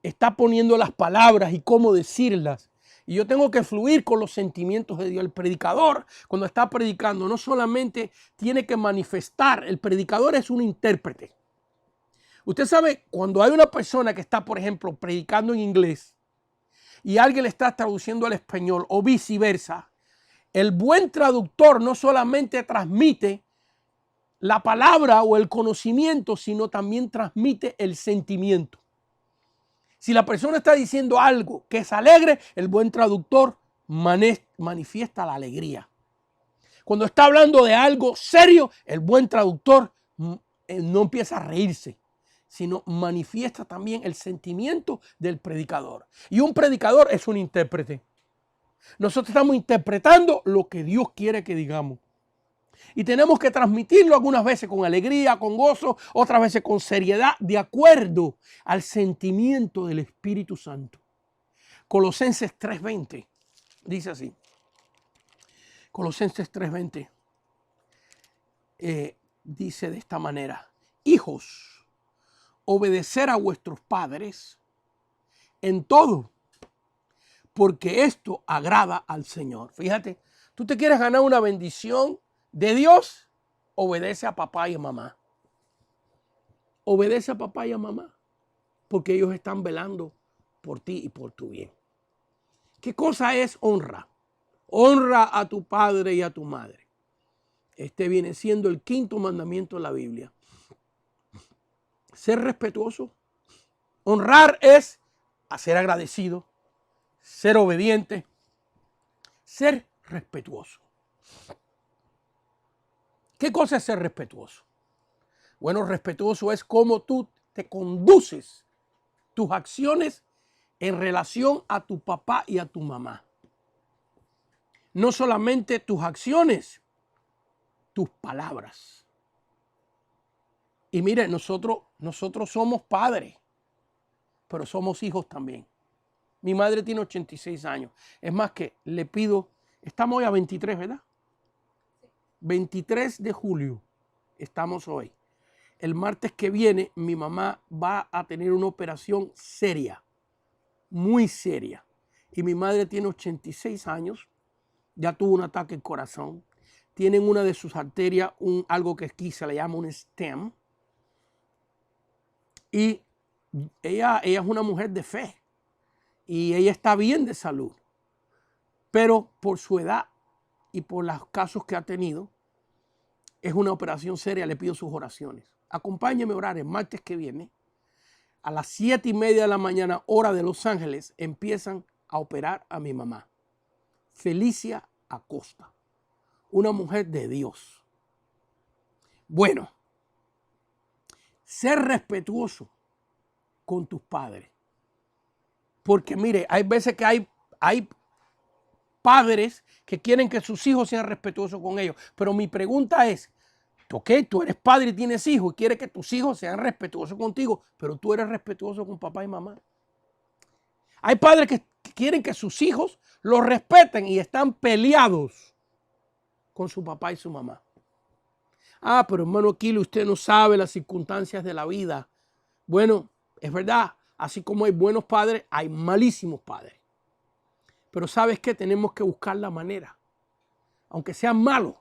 está poniendo las palabras y cómo decirlas. Y yo tengo que fluir con los sentimientos de Dios. El predicador, cuando está predicando, no solamente tiene que manifestar, el predicador es un intérprete. Usted sabe, cuando hay una persona que está, por ejemplo, predicando en inglés y alguien le está traduciendo al español o viceversa, el buen traductor no solamente transmite la palabra o el conocimiento, sino también transmite el sentimiento. Si la persona está diciendo algo que es alegre, el buen traductor manifiesta la alegría. Cuando está hablando de algo serio, el buen traductor no empieza a reírse, sino manifiesta también el sentimiento del predicador. Y un predicador es un intérprete. Nosotros estamos interpretando lo que Dios quiere que digamos. Y tenemos que transmitirlo algunas veces con alegría, con gozo, otras veces con seriedad, de acuerdo al sentimiento del Espíritu Santo. Colosenses 3:20 dice así. Colosenses 3:20 dice de esta manera: hijos, obedecer a vuestros padres en todo, porque esto agrada al Señor. Fíjate, tú te quieres ganar una bendición de Dios, obedece a papá y a mamá. Obedece a papá y a mamá, porque ellos están velando por ti y por tu bien. ¿Qué cosa es honra? Honra a tu padre y a tu madre. Este viene siendo el 5.º mandamiento de la Biblia. Ser respetuoso. Honrar es ser agradecido, ser obediente, ser respetuoso. ¿Qué cosa es ser respetuoso? Bueno, respetuoso es cómo tú te conduces, tus acciones en relación a tu papá y a tu mamá. No solamente tus acciones, tus palabras. Y mire, nosotros somos padres, pero somos hijos también. Mi madre tiene 86 años. Es más que le pido, estamos hoy a 23, ¿verdad? 23 de julio estamos hoy. El martes que viene mi mamá va a tener una operación seria, muy seria. Y mi madre tiene 86 años, ya tuvo un ataque al corazón. Tienen una de sus arterias, algo que aquí se le llama un stem. Y ella es una mujer de fe. Y ella está bien de salud. Pero por su edad y por los casos que ha tenido, es una operación seria. Le pido sus oraciones. Acompáñeme a orar el martes que viene. A las 7:30 de la mañana, hora de Los Ángeles, empiezan a operar a mi mamá. Felicia Acosta. Una mujer de Dios. Bueno, ser respetuoso con tus padres. Porque mire, hay veces que hay padres que quieren que sus hijos sean respetuosos con ellos. Pero mi pregunta es, ok, tú eres padre y tienes hijos y quieres que tus hijos sean respetuosos contigo, pero tú eres respetuoso con papá y mamá. Hay padres que quieren que sus hijos los respeten y están peleados con su papá y su mamá. Ah, pero hermano Kilo, usted no sabe las circunstancias de la vida. Bueno, es verdad, así como hay buenos padres, hay malísimos padres. Pero ¿sabes qué? Tenemos que buscar la manera. Aunque sean malos,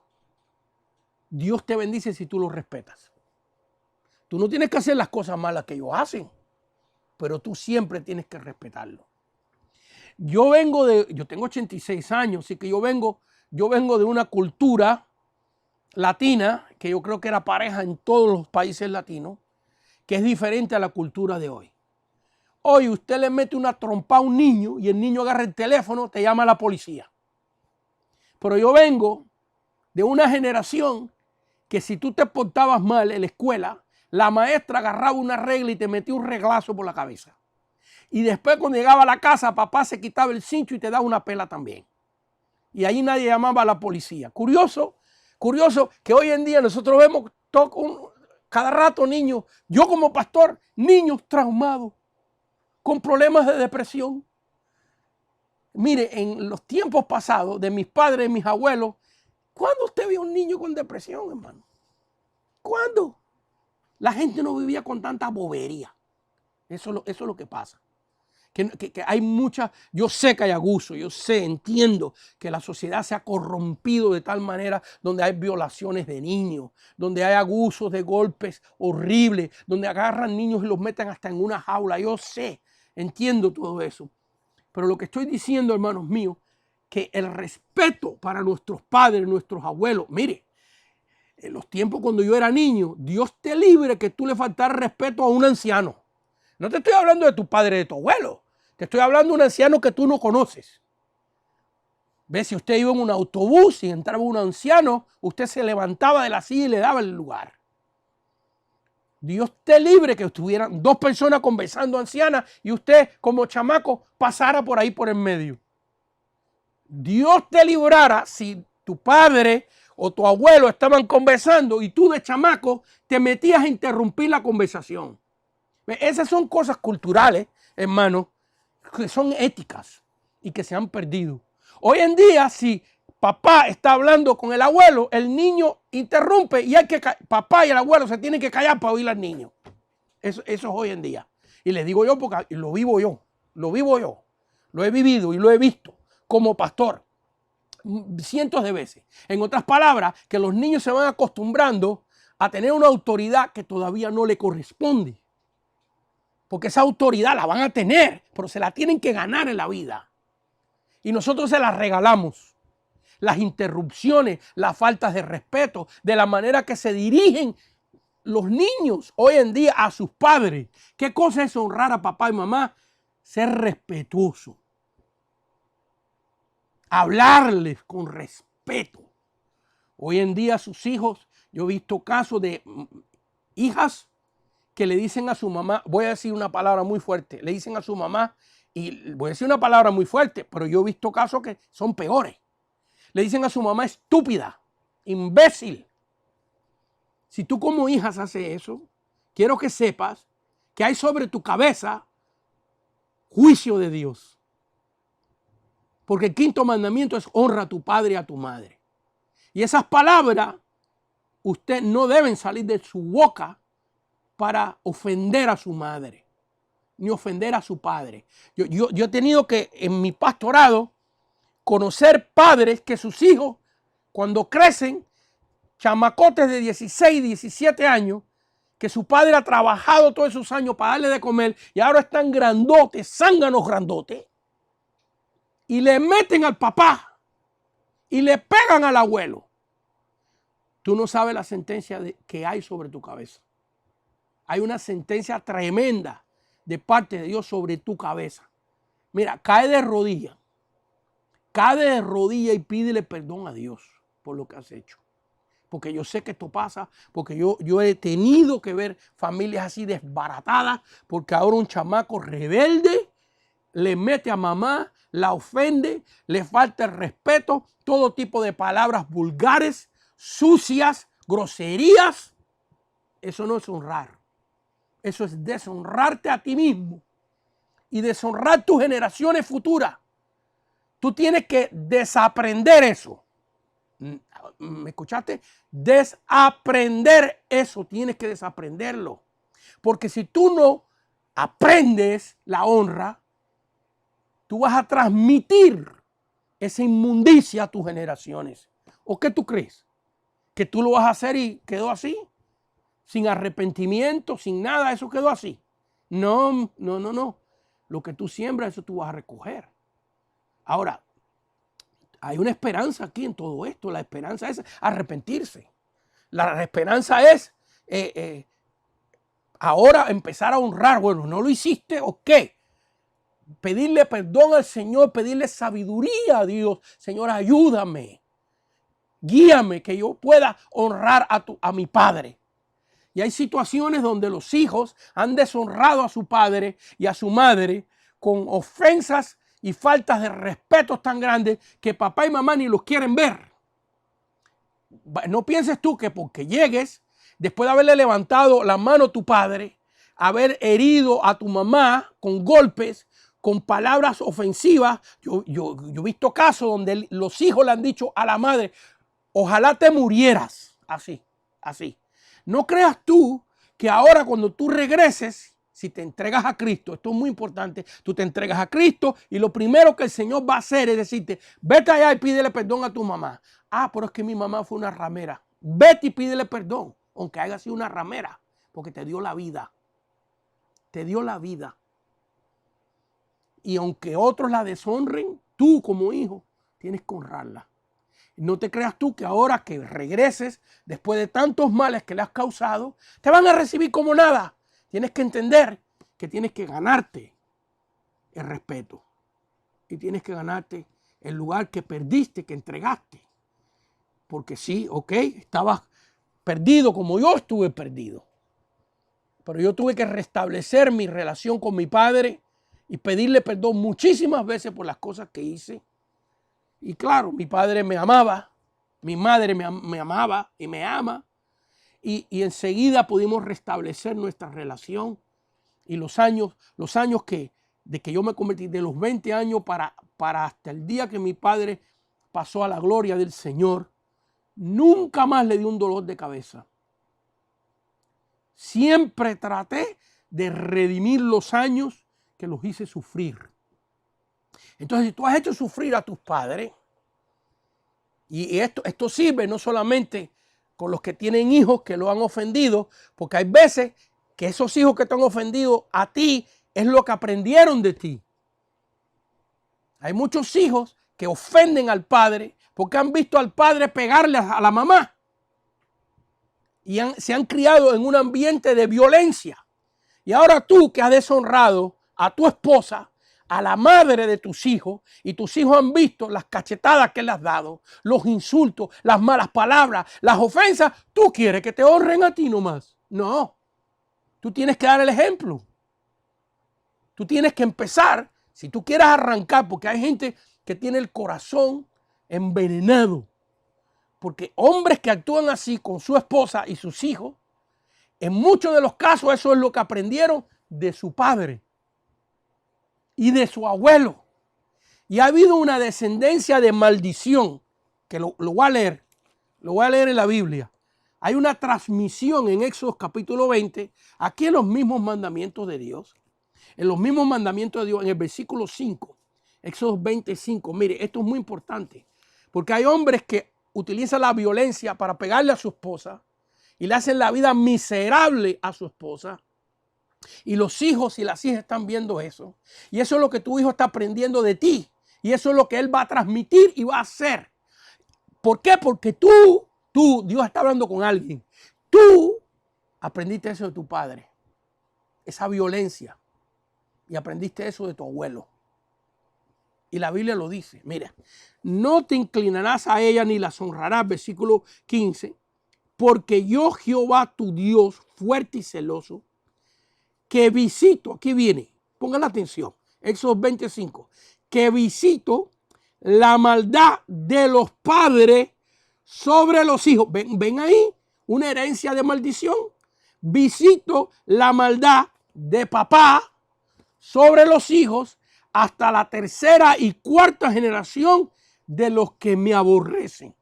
Dios te bendice si tú los respetas. Tú no tienes que hacer las cosas malas que ellos hacen, pero tú siempre tienes que respetarlo. Yo tengo 86 años, así que yo vengo de una cultura latina, que yo creo que era pareja en todos los países latinos, que es diferente a la cultura de hoy. Hoy usted le mete una trompa a un niño y el niño agarra el teléfono, te llama a la policía. Pero yo vengo de una generación que si tú te portabas mal en la escuela, la maestra agarraba una regla y te metía un reglazo por la cabeza. Y después cuando llegaba a la casa, papá se quitaba el cincho y te daba una pela también. Y ahí nadie llamaba a la policía. Curioso que hoy en día nosotros vemos cada rato niños, yo como pastor, niños traumados, con problemas de depresión. Mire, en los tiempos pasados de mis padres y mis abuelos, ¿cuándo usted vio un niño con depresión, hermano? ¿Cuándo? La gente no vivía con tanta bobería. Eso es lo que pasa. Que hay mucha, yo sé que hay abuso, entiendo que la sociedad se ha corrompido de tal manera donde hay violaciones de niños, donde hay abusos de golpes horribles, donde agarran niños y los meten hasta en una jaula. Yo sé, entiendo todo eso. Pero lo que estoy diciendo, hermanos míos, que el respeto para nuestros padres, nuestros abuelos, mire, en los tiempos cuando yo era niño, Dios te libre que tú le faltaras respeto a un anciano. No te estoy hablando de tu padre, de tu abuelo. Te estoy hablando de un anciano que tú no conoces. ¿Ves? Si usted iba en un autobús y entraba un anciano, usted se levantaba de la silla y le daba el lugar. Dios te libre que estuvieran dos personas conversando ancianas y usted como chamaco pasara por ahí por el medio. Dios te librara si tu padre o tu abuelo estaban conversando y tú de chamaco te metías a interrumpir la conversación. Esas son cosas culturales, hermano, que son éticas y que se han perdido. Hoy en día, si papá está hablando con el abuelo, el niño interrumpe y papá y el abuelo se tienen que callar para oír al niño. Eso es hoy en día. Y les digo yo porque lo vivo yo, lo he vivido y lo he visto como pastor cientos de veces. En otras palabras, que los niños se van acostumbrando a tener una autoridad que todavía no le corresponde. Porque esa autoridad la van a tener, pero se la tienen que ganar en la vida. Y nosotros se la regalamos. Las interrupciones, las faltas de respeto, de la manera que se dirigen los niños hoy en día a sus padres. ¿Qué cosa es honrar a papá y mamá? Ser respetuoso. Hablarles con respeto. Hoy en día sus hijos, yo he visto casos de hijas que le dicen a su mamá, voy a decir una palabra muy fuerte, le dicen a su mamá, y voy a decir una palabra muy fuerte, pero yo he visto casos que son peores. Le dicen a su mamá estúpida, imbécil. Si tú como hijas haces eso, quiero que sepas que hay sobre tu cabeza juicio de Dios. Porque el quinto mandamiento es honra a tu padre y a tu madre. Y esas palabras, usted no deben salir de su boca para ofender a su madre, ni ofender a su padre. Yo he tenido que, en mi pastorado, conocer padres que sus hijos, cuando crecen, chamacotes de 16, 17 años, que su padre ha trabajado todos esos años para darle de comer y ahora están grandotes, zánganos grandotes, y le meten al papá y le pegan al abuelo. Tú no sabes la sentencia que hay sobre tu cabeza. Hay una sentencia tremenda de parte de Dios sobre tu cabeza. Mira, cae de rodillas y pídele perdón a Dios por lo que has hecho. Porque yo sé que esto pasa, porque yo he tenido que ver familias así desbaratadas, porque ahora un chamaco rebelde le mete a mamá, la ofende, le falta el respeto, todo tipo de palabras vulgares, sucias, groserías. Eso no es honrar. Eso es deshonrarte a ti mismo y deshonrar tus generaciones futuras. Tú tienes que desaprender eso. ¿Me escuchaste? Desaprender eso, tienes que desaprenderlo. Porque si tú no aprendes la honra, tú vas a transmitir esa inmundicia a tus generaciones. ¿O qué tú crees? ¿Que tú lo vas a hacer y quedó así? Sin arrepentimiento, sin nada, eso quedó así. No. Lo que tú siembras, eso tú vas a recoger. Ahora, hay una esperanza aquí en todo esto. La esperanza es arrepentirse. La esperanza es ahora empezar a honrar. Bueno, ¿no lo hiciste o qué? Pedirle perdón al Señor, pedirle sabiduría a Dios. Señor, ayúdame. Guíame que yo pueda honrar a mi padre. Y hay situaciones donde los hijos han deshonrado a su padre y a su madre con ofensas y faltas de respeto tan grandes que papá y mamá ni los quieren ver. No pienses tú que porque llegues, después de haberle levantado la mano a tu padre, haber herido a tu mamá con golpes, con palabras ofensivas. Yo he visto casos donde los hijos le han dicho a la madre, ojalá te murieras. Así. No creas tú que ahora cuando tú regreses, si te entregas a Cristo, esto es muy importante, tú te entregas a Cristo y lo primero que el Señor va a hacer es decirte, vete allá y pídele perdón a tu mamá. Pero es que mi mamá fue una ramera. Vete y pídele perdón, aunque haya sido una ramera, porque te dio la vida. Te dio la vida. Y aunque otros la deshonren, tú como hijo tienes que honrarla. No te creas tú que ahora que regreses, después de tantos males que le has causado, te van a recibir como nada. Tienes que entender que tienes que ganarte el respeto. Y tienes que ganarte el lugar que perdiste, que entregaste. Porque sí, ok, estabas perdido como yo estuve perdido. Pero yo tuve que restablecer mi relación con mi padre y pedirle perdón muchísimas veces por las cosas que hice. Y claro, mi padre me amaba, mi madre me amaba y me ama. Y enseguida pudimos restablecer nuestra relación. Y los años de que yo me convertí, de los 20 años para hasta el día que mi padre pasó a la gloria del Señor, nunca más le dio un dolor de cabeza. Siempre traté de redimir los años que los hice sufrir. Entonces, si tú has hecho sufrir a tus padres, y esto sirve no solamente con los que tienen hijos que lo han ofendido, porque hay veces que esos hijos que te han ofendido a ti es lo que aprendieron de ti. Hay muchos hijos que ofenden al padre porque han visto al padre pegarle a la mamá y se han criado en un ambiente de violencia. Y ahora tú que has deshonrado a tu esposa, a la madre de tus hijos, y tus hijos han visto las cachetadas que le has dado, los insultos, las malas palabras, las ofensas, tú quieres que te honren a ti nomás. No, tú tienes que dar el ejemplo. Tú tienes que empezar, si tú quieres arrancar, porque hay gente que tiene el corazón envenenado, porque hombres que actúan así con su esposa y sus hijos, en muchos de los casos eso es lo que aprendieron de su padre y de su abuelo. Y ha habido una descendencia de maldición, que lo voy a leer en la Biblia. Hay una transmisión en Éxodo capítulo 20, aquí en los mismos mandamientos de Dios. En los mismos mandamientos de Dios, en el versículo 5, Éxodo 25. Mire, esto es muy importante, porque hay hombres que utilizan la violencia para pegarle a su esposa y le hacen la vida miserable a su esposa. Y los hijos y las hijas están viendo eso. Y eso es lo que tu hijo está aprendiendo de ti. Y eso es lo que él va a transmitir y va a hacer. ¿Por qué? Porque tú, Dios está hablando con alguien. Tú aprendiste eso de tu padre. Esa violencia. Y aprendiste eso de tu abuelo. Y la Biblia lo dice. Mira, no te inclinarás a ella ni las honrarás. Versículo 15. Porque yo, Jehová, tu Dios, fuerte y celoso, que visito, aquí viene, pongan atención, Éxodo 25, que visito la maldad de los padres sobre los hijos. Ven ahí, una herencia de maldición. Visito la maldad de papá sobre los hijos hasta la tercera y cuarta generación de los que me aborrecen.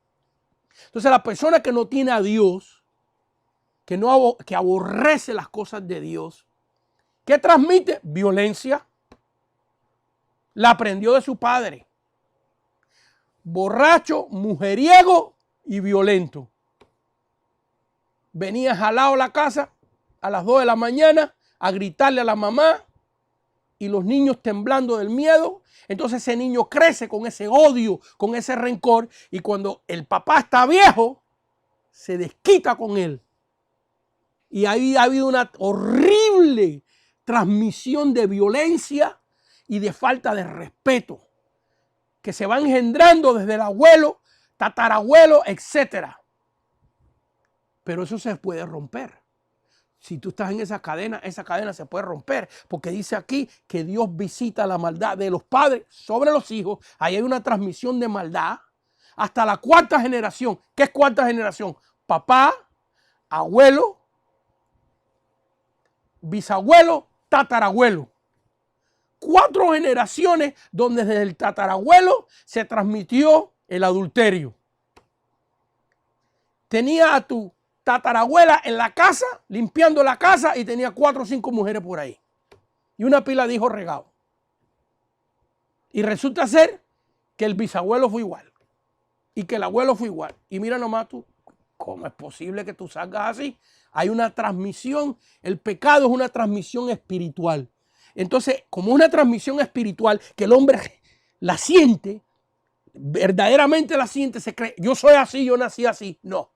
Entonces la persona que no tiene a Dios, que aborrece las cosas de Dios, ¿qué transmite? Violencia. La aprendió de su padre. Borracho, mujeriego y violento. Venía jalado a la casa a las 2 de la mañana a gritarle a la mamá y los niños temblando del miedo. Entonces ese niño crece con ese odio, con ese rencor, y cuando el papá está viejo, se desquita con él. Y ahí ha habido una horrible transmisión de violencia y de falta de respeto que se va engendrando desde el abuelo, tatarabuelo, etc. Pero eso se puede romper. Si tú estás en esa cadena se puede romper, porque dice aquí que Dios visita la maldad de los padres sobre los hijos. Ahí hay una transmisión de maldad hasta la cuarta generación. ¿Qué es cuarta generación? Papá, abuelo, bisabuelo, tatarabuelo. 4 generaciones donde desde el tatarabuelo se transmitió el adulterio. Tenía a tu tatarabuela en la casa, limpiando la casa, y tenía 4 o 5 mujeres por ahí. Y una pila de hijos regados. Y resulta ser que el bisabuelo fue igual. Y que el abuelo fue igual. Y mira nomás tú, ¿cómo es posible que tú salgas así? Hay una transmisión, el pecado es una transmisión espiritual. Entonces, como una transmisión espiritual que el hombre la siente, verdaderamente la siente, se cree, yo soy así, yo nací así. No,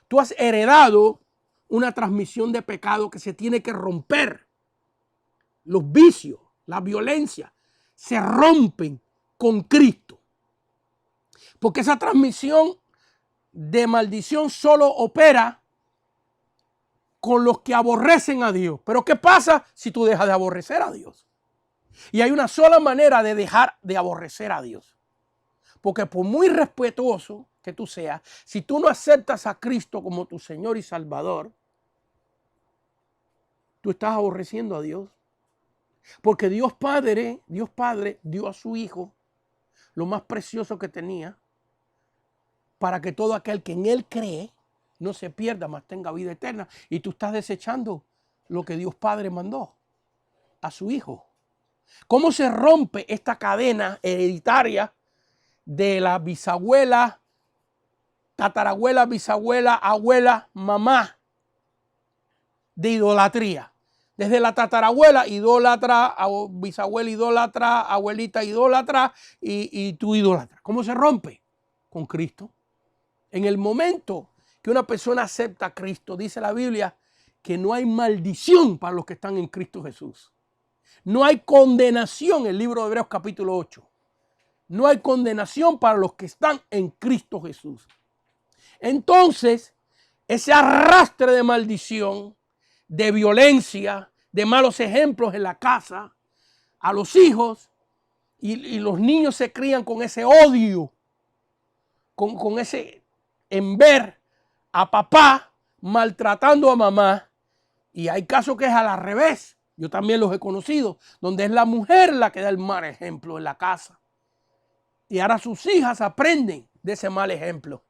tú has heredado una transmisión de pecado que se tiene que romper. Los vicios, la violencia, se rompen con Cristo. Porque esa transmisión de maldición solo opera con los que aborrecen a Dios. Pero ¿qué pasa si tú dejas de aborrecer a Dios? Y hay una sola manera de dejar de aborrecer a Dios. Porque por muy respetuoso que tú seas, si tú no aceptas a Cristo como tu Señor y Salvador, tú estás aborreciendo a Dios. Porque Dios Padre dio a su Hijo lo más precioso que tenía, para que todo aquel que en Él cree no se pierda, mas tenga vida eterna. Y tú estás desechando lo que Dios Padre mandó a su Hijo. ¿Cómo se rompe esta cadena hereditaria de la bisabuela, tatarabuela, bisabuela, abuela, mamá de idolatría? Desde la tatarabuela, idólatra, bisabuela idólatra, abuelita idólatra y tú idólatra. ¿Cómo se rompe? Con Cristo. En el momento que una persona acepta a Cristo, dice la Biblia que no hay maldición para los que están en Cristo Jesús. No hay condenación, el libro de Hebreos capítulo 8. No hay condenación para los que están en Cristo Jesús. Entonces, ese arrastre de maldición, de violencia, de malos ejemplos en la casa, a los hijos, y los niños se crían con ese odio, con ese en ver a papá maltratando a mamá. Y hay casos que es al revés. Yo también los he conocido, donde es la mujer la que da el mal ejemplo en la casa. Y ahora sus hijas aprenden de ese mal ejemplo,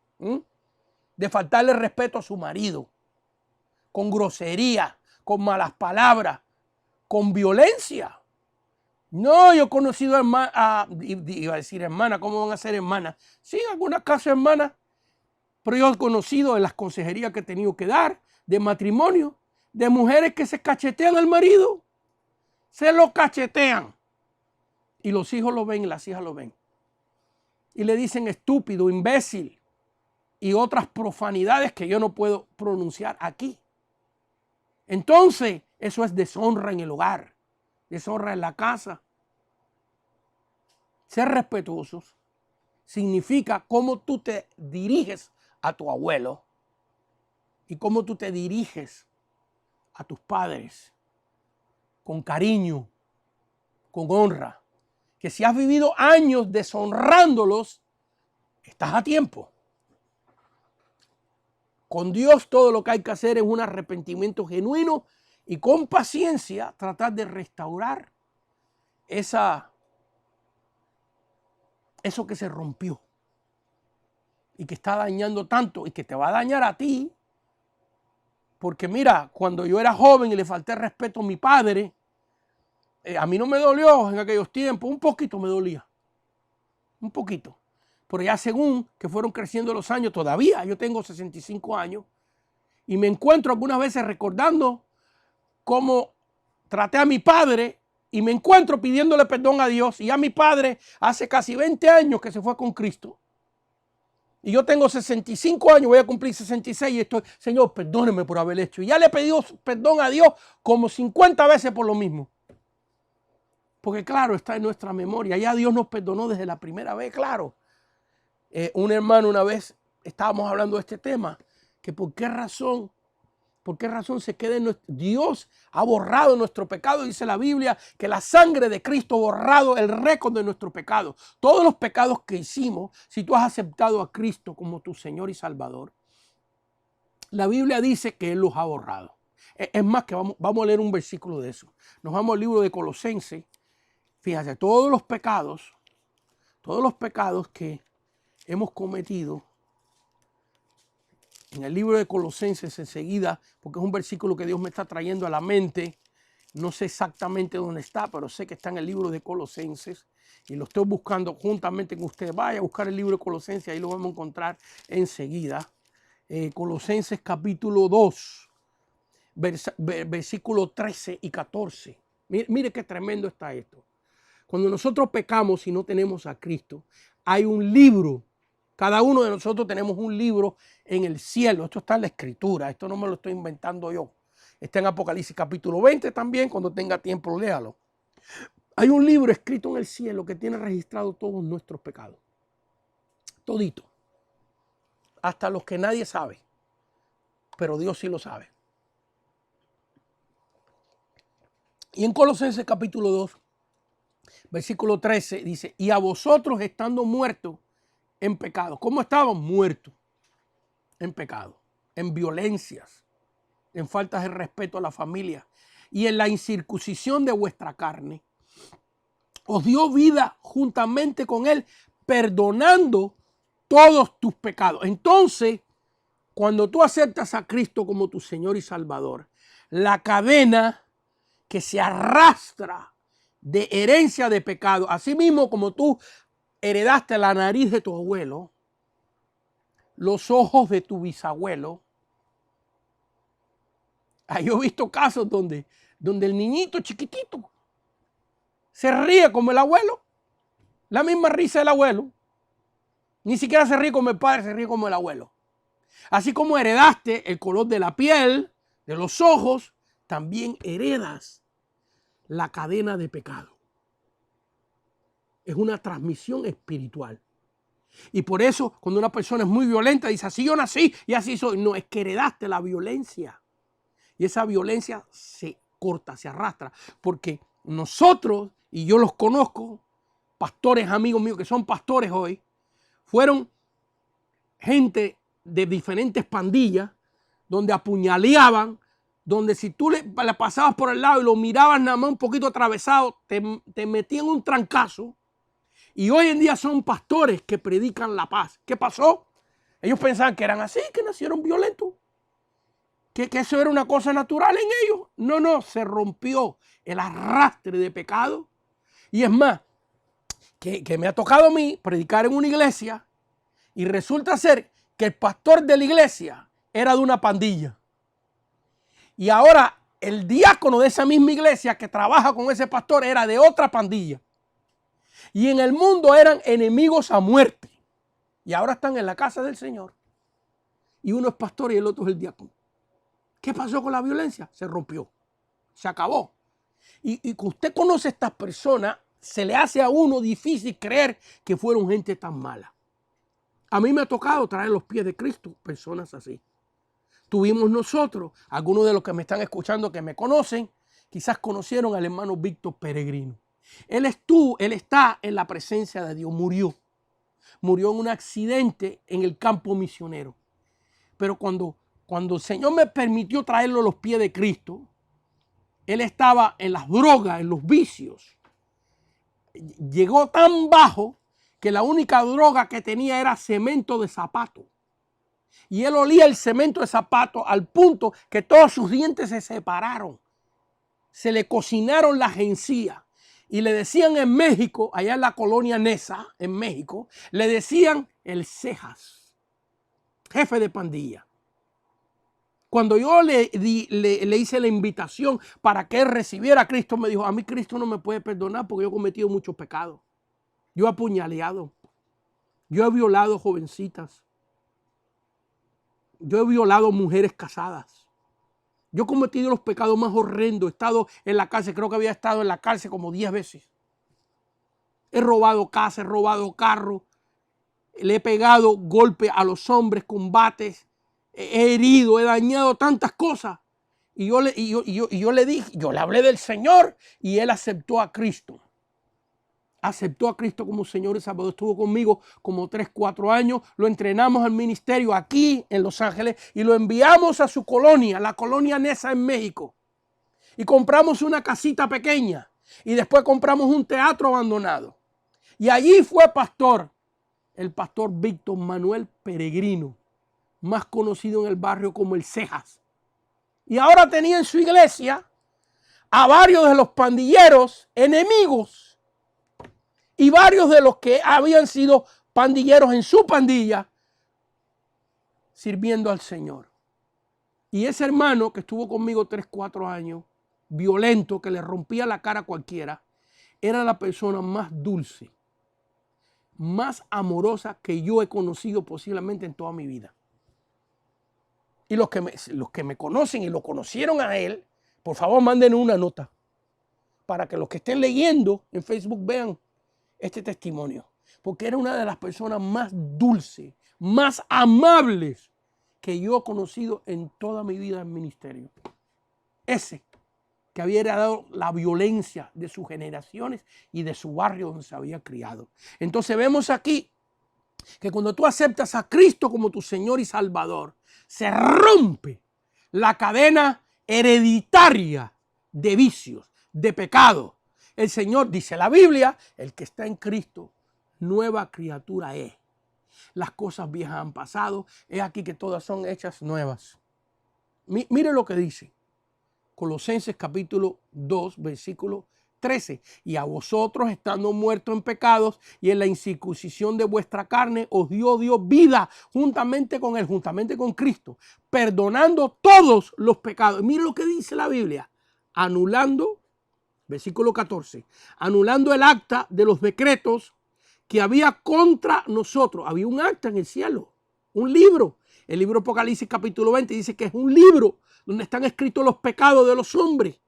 de faltarle respeto a su marido, con grosería, con malas palabras, con violencia. No, yo he conocido iba a decir hermana, ¿cómo van a ser hermanas? Sí, en algunas casos hermanas, pero yo he conocido en las consejerías que he tenido que dar de matrimonio, de mujeres que se cachetean al marido, se lo cachetean. Y los hijos lo ven y las hijas lo ven. Y le dicen estúpido, imbécil y otras profanidades que yo no puedo pronunciar aquí. Entonces, eso es deshonra en el hogar, deshonra en la casa. Ser respetuosos significa cómo tú te diriges a tu abuelo y cómo tú te diriges a tus padres con cariño, con honra. Que si has vivido años deshonrándolos, estás a tiempo. Con Dios todo lo que hay que hacer es un arrepentimiento genuino y con paciencia tratar de restaurar eso que se rompió y que está dañando tanto y que te va a dañar a ti. Porque mira, cuando yo era joven y le falté respeto a mi padre, a mí no me dolió en aquellos tiempos, un poquito me dolía, un poquito. Pero ya según que fueron creciendo los años, todavía yo tengo 65 años y me encuentro algunas veces recordando cómo traté a mi padre y me encuentro pidiéndole perdón a Dios. Y a mi padre hace casi 20 años que se fue con Cristo. Y yo tengo 65 años, voy a cumplir 66 y estoy, Señor, perdóneme por haber hecho. Y ya le he pedido perdón a Dios como 50 veces por lo mismo. Porque claro, está en nuestra memoria. Ya Dios nos perdonó desde la primera vez, claro. Un hermano una vez estábamos hablando de este tema, que por qué razón se queda en nuestro... Dios ha borrado nuestro pecado, dice la Biblia, que la sangre de Cristo ha borrado el récord de nuestro pecado. Todos los pecados que hicimos, si tú has aceptado a Cristo como tu Señor y Salvador, la Biblia dice que Él los ha borrado. Es más que vamos a leer un versículo de eso. Nos vamos al libro de Colosenses. Fíjate, todos los pecados que hemos cometido, en el libro de Colosenses enseguida, porque es un versículo que Dios me está trayendo a la mente, no sé exactamente dónde está, pero sé que está en el libro de Colosenses y lo estoy buscando juntamente con ustedes. Vaya a buscar el libro de Colosenses, ahí lo vamos a encontrar enseguida. Colosenses capítulo 2, versículo 13 y 14. Mire qué tremendo está esto. Cuando nosotros pecamos y no tenemos a Cristo, hay un libro. Cada uno de nosotros tenemos un libro en el cielo. Esto está en la Escritura. Esto no me lo estoy inventando yo. Está en Apocalipsis capítulo 20 también. Cuando tenga tiempo, léalo. Hay un libro escrito en el cielo que tiene registrado todos nuestros pecados. Todito. Hasta los que nadie sabe. Pero Dios sí lo sabe. Y en Colosenses capítulo 2, versículo 13, dice, y a vosotros estando muertos en pecado. ¿Cómo estaban? Muertos en pecado, en violencias, en faltas de respeto a la familia y en la incircuncisión de vuestra carne. Os dio vida juntamente con Él, perdonando todos tus pecados. Entonces, cuando tú aceptas a Cristo como tu Señor y Salvador, la cadena que se arrastra de herencia de pecado, así mismo como tú heredaste la nariz de tu abuelo, los ojos de tu bisabuelo. Yo he visto casos donde el niñito chiquitito se ríe como el abuelo, la misma risa del abuelo. Ni siquiera se ríe como el padre, se ríe como el abuelo. Así como heredaste el color de la piel, de los ojos, también heredas la cadena de pecado. Es una transmisión espiritual. Y por eso, cuando una persona es muy violenta, dice, así yo nací y así soy. No, es que heredaste la violencia. Y esa violencia se corta, se arrastra. Porque nosotros, y yo los conozco, pastores, amigos míos que son pastores hoy, fueron gente de diferentes pandillas, donde apuñaleaban, donde si tú le pasabas por el lado y lo mirabas nada más un poquito atravesado, te metían un trancazo. Y hoy en día son pastores que predican la paz. ¿Qué pasó? Ellos pensaban que eran así, que nacieron violentos, que eso era una cosa natural en ellos. No, se rompió el arrastre de pecado. Y es más, que me ha tocado a mí predicar en una iglesia y resulta ser que el pastor de la iglesia era de una pandilla. Y ahora el diácono de esa misma iglesia que trabaja con ese pastor era de otra pandilla. Y en el mundo eran enemigos a muerte. Y ahora están en la casa del Señor. Y uno es pastor y el otro es el diácono. ¿Qué pasó con la violencia? Se rompió. Se acabó. Y que usted conoce a estas personas, se le hace a uno difícil creer que fueron gente tan mala. A mí me ha tocado traer los pies de Cristo personas así. Tuvimos nosotros, algunos de los que me están escuchando que me conocen, quizás conocieron al hermano Víctor Peregrino. Él está en la presencia de Dios, murió en un accidente en el campo misionero. Pero cuando el Señor me permitió traerlo a los pies de Cristo, él estaba en las drogas, en los vicios. Llegó tan bajo que la única droga que tenía era cemento de zapato. Y él olía el cemento de zapato al punto que todos sus dientes se separaron. Se le cocinaron las encías. Y le decían en México, allá en la colonia Nesa, en México, le decían el Cejas, jefe de pandilla. Cuando yo le hice la invitación para que él recibiera a Cristo, me dijo, a mí Cristo no me puede perdonar porque yo he cometido muchos pecados. Yo he apuñaleado, yo he violado jovencitas, yo he violado mujeres casadas. Yo he cometido los pecados más horrendos. He estado en la cárcel, creo que había estado en la cárcel como 10 veces. He robado casa, he robado carro. Le he pegado golpes a los hombres, combates. He herido, he dañado tantas cosas. Y yo le dije, yo le hablé del Señor y él aceptó a Cristo. Aceptó a Cristo como Señor y Salvador. Estuvo conmigo como 3, 4 años. Lo entrenamos al ministerio aquí en Los Ángeles y lo enviamos a su colonia, la colonia Nesa en México. Y compramos una casita pequeña y después compramos un teatro abandonado. Y allí fue pastor, el pastor Víctor Manuel Peregrino, más conocido en el barrio como el Cejas. Y ahora tenía en su iglesia a varios de los pandilleros enemigos. Y varios de los que habían sido pandilleros en su pandilla sirviendo al Señor. Y ese hermano que estuvo conmigo 3, 4 años, violento, que le rompía la cara a cualquiera, era la persona más dulce, más amorosa que yo he conocido posiblemente en toda mi vida. Y los que me conocen y lo conocieron a él, por favor manden una nota para que los que estén leyendo en Facebook vean este testimonio, porque era una de las personas más dulces, más amables que yo he conocido en toda mi vida en ministerio. Ese que había heredado la violencia de sus generaciones y de su barrio donde se había criado. Entonces vemos aquí que cuando tú aceptas a Cristo como tu Señor y Salvador, se rompe la cadena hereditaria de vicios, de pecado. El Señor, dice la Biblia, el que está en Cristo, nueva criatura es. las cosas viejas han pasado, es aquí que todas son hechas nuevas. Mire lo que dice Colosenses capítulo 2, versículo 13. Y a vosotros, estando muertos en pecados y en la incircuncisión de vuestra carne, os dio Dios vida juntamente con Él, juntamente con Cristo, perdonando todos los pecados. Mire lo que dice la Biblia, anulando, versículo 14, anulando el acta de los decretos que había contra nosotros. Había un acta en el cielo, un libro. El libro Apocalipsis capítulo 20 dice que es un libro donde están escritos los pecados de los hombres.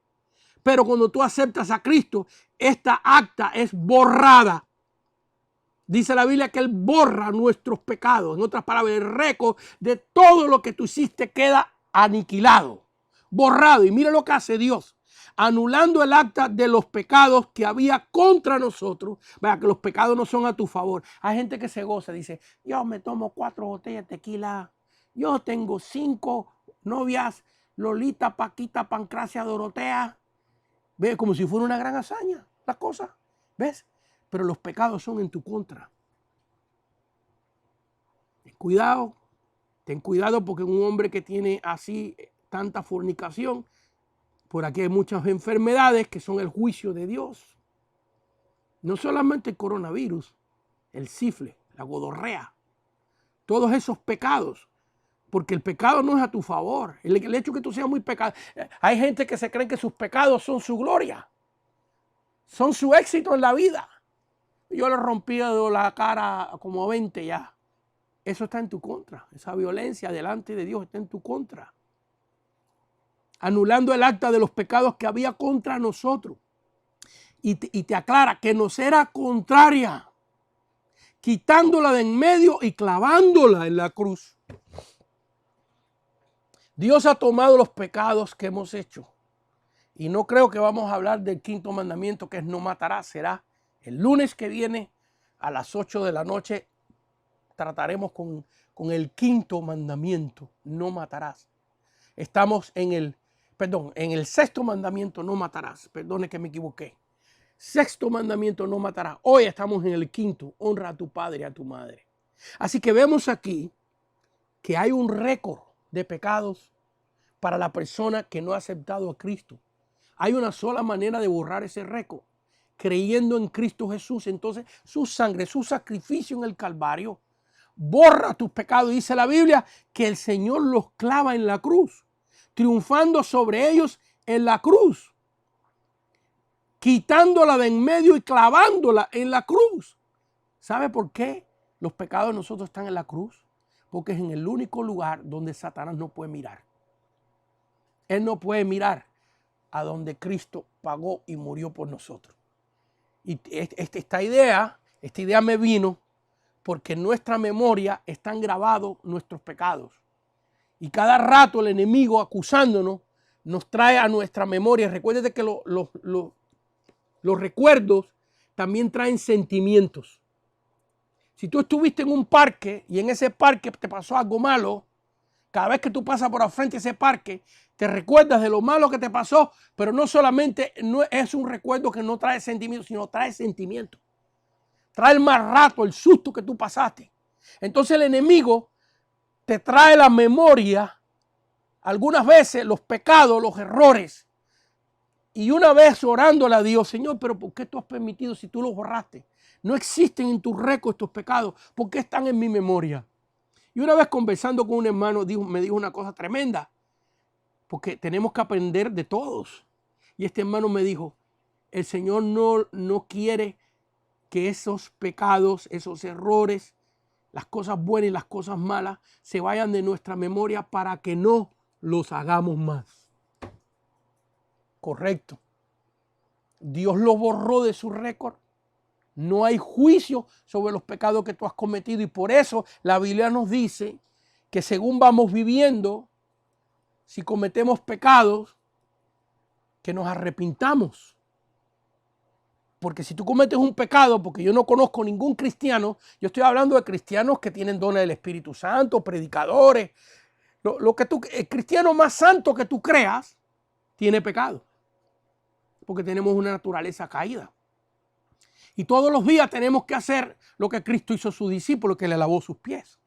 Pero cuando tú aceptas a Cristo, esta acta es borrada. Dice la Biblia que Él borra nuestros pecados. En otras palabras, el récord de todo lo que tú hiciste queda aniquilado, borrado. Y mira lo que hace Dios, anulando el acta de los pecados que había contra nosotros. Vaya, que los pecados no son a tu favor. Hay gente que se goza, dice, yo me tomo 4 botellas de tequila, yo tengo 5 novias, Lolita, Paquita, Pancracia, Dorotea. Ve, como si fuera una gran hazaña la cosa, ¿ves? Pero los pecados son en tu contra. Ten cuidado porque un hombre que tiene así tanta fornicación, por aquí hay muchas enfermedades que son el juicio de Dios. No solamente el coronavirus, el sífilis, la godorrea, todos esos pecados. Porque el pecado no es a tu favor. El hecho que tú seas muy pecador. Hay gente que se cree que sus pecados son su gloria. Son su éxito en la vida. Yo le rompí la cara como 20 ya. Eso está en tu contra. Esa violencia delante de Dios está en tu contra. Anulando el acta de los pecados que había contra nosotros. Y te aclara que nos era contraria. Quitándola de en medio y clavándola en la cruz. Dios ha tomado los pecados que hemos hecho. Y no creo que vamos a hablar del 5º mandamiento, que es no matarás. Será el lunes que viene a las 8 de la noche. Trataremos con el 5º mandamiento, no matarás. Estamos en el 6º mandamiento, no matarás. Perdone que me equivoqué. 6º mandamiento, no matarás. Hoy estamos en el 5º, honra a tu padre y a tu madre. Así que vemos aquí que hay un récord de pecados para la persona que no ha aceptado a Cristo. Hay una sola manera de borrar ese récord, creyendo en Cristo Jesús. Entonces su sangre, su sacrificio en el Calvario borra tus pecados. Dice la Biblia que el Señor los clava en la cruz, triunfando sobre ellos en la cruz, quitándola de en medio y clavándola en la cruz. ¿Sabe por qué los pecados de nosotros están en la cruz? Porque es en el único lugar donde Satanás no puede mirar. Él no puede mirar a donde Cristo pagó y murió por nosotros. Y esta idea me vino porque en nuestra memoria están grabados nuestros pecados. Y cada rato el enemigo acusándonos nos trae a nuestra memoria. Recuérdate que los recuerdos también traen sentimientos. Si tú estuviste en un parque y en ese parque te pasó algo malo, cada vez que tú pasas por al frente de ese parque, te recuerdas de lo malo que te pasó, pero no solamente no es un recuerdo que no trae sentimientos, sino trae sentimientos. Trae el mal rato, el susto que tú pasaste. Entonces el enemigo te trae la memoria, algunas veces los pecados, los errores. Y una vez orándole a Dios, Señor, pero ¿por qué tú has permitido si tú los borraste? No existen en tu récord estos pecados. ¿Por qué están en mi memoria? Y una vez conversando con un hermano, me dijo una cosa tremenda. Porque tenemos que aprender de todos. Y este hermano me dijo, el Señor no quiere que esos pecados, esos errores, las cosas buenas y las cosas malas se vayan de nuestra memoria para que no los hagamos más. Correcto. Dios lo borró de su récord. No hay juicio sobre los pecados que tú has cometido. Y por eso la Biblia nos dice que según vamos viviendo, si cometemos pecados, que nos arrepintamos. Porque si tú cometes un pecado, porque yo no conozco ningún cristiano, yo estoy hablando de cristianos que tienen dones del Espíritu Santo, predicadores, el cristiano más santo que tú creas, tiene pecado. Porque tenemos una naturaleza caída. Y todos los días tenemos que hacer lo que Cristo hizo a sus discípulos, que le lavó sus pies.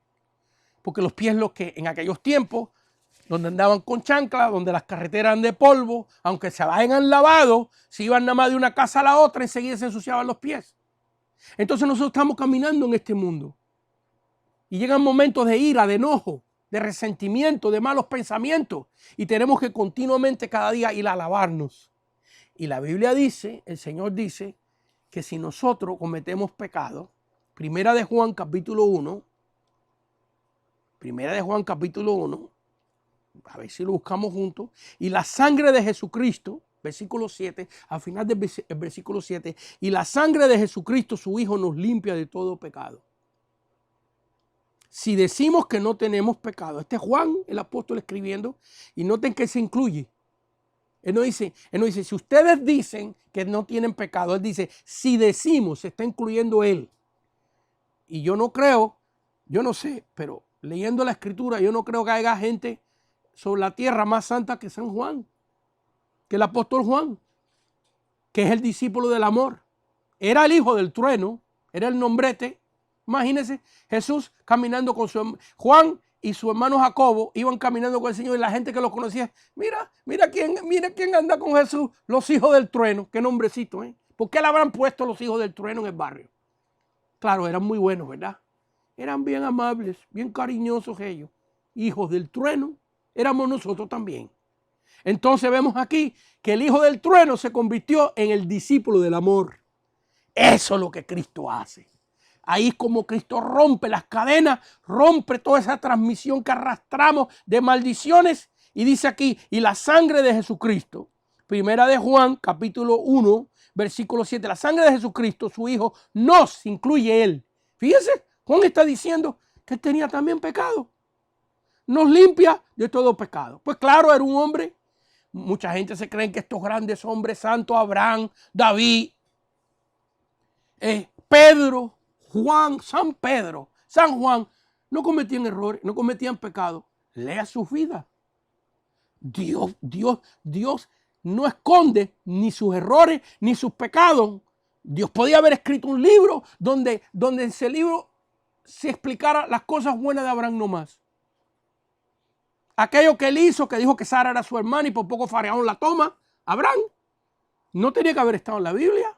Porque los pies, los que en aquellos tiempos, donde andaban con chancla, donde las carreteras eran de polvo, aunque se hayan lavado, si iban nada más de una casa a la otra, enseguida se ensuciaban los pies. Entonces nosotros estamos caminando en este mundo. Y llegan momentos de ira, de enojo, de resentimiento, de malos pensamientos. Y tenemos que continuamente cada día ir a lavarnos. Y la Biblia dice, el Señor dice, que si nosotros cometemos pecado, Primera de Juan capítulo 1, a ver si lo buscamos juntos, y la sangre de Jesucristo, versículo 7, al final del versículo 7, y la sangre de Jesucristo, su Hijo, nos limpia de todo pecado. Si decimos que no tenemos pecado, este es Juan, el apóstol, escribiendo, y noten que se incluye. Él no dice, si ustedes dicen que no tienen pecado, él dice, si decimos, se está incluyendo él. Y yo no creo, yo no sé, pero leyendo la escritura, yo no creo que haya gente sobre la tierra más santa que San Juan, que el apóstol Juan, que es el discípulo del amor. Era el hijo del trueno, era el nombrete. Imagínense, Jesús caminando con Juan y su hermano Jacobo iban caminando con el Señor y la gente que los conocía, mira quién anda con Jesús, los hijos del trueno, qué nombrecito, ¿eh? ¿Por qué le habrán puesto los hijos del trueno en el barrio? Claro, eran muy buenos, ¿verdad? Eran bien amables, bien cariñosos ellos. Hijos del trueno, éramos nosotros también. Entonces vemos aquí que el hijo del trueno se convirtió en el discípulo del amor. Eso es lo que Cristo hace. Ahí es como Cristo rompe las cadenas, rompe toda esa transmisión que arrastramos de maldiciones. Y dice aquí, y la sangre de Jesucristo, Primera de Juan, capítulo 1, versículo 7, la sangre de Jesucristo, su Hijo, nos incluye él. Fíjense, Juan está diciendo que él tenía también pecado. Nos limpia de todo pecado. Pues claro, era un hombre. Mucha gente se cree que estos grandes hombres santos, Abraham, David, Pedro, Juan, San Pedro, San Juan, no cometían errores, no cometían pecados. Lea sus vidas. Dios no esconde ni sus errores ni sus pecados. Dios podía haber escrito un libro donde en ese libro se explicara las cosas buenas de Abraham nomás. Aquello que él hizo, que dijo que Sara era su hermana y por poco Faraón la toma, Abraham, no tenía que haber estado en la Biblia.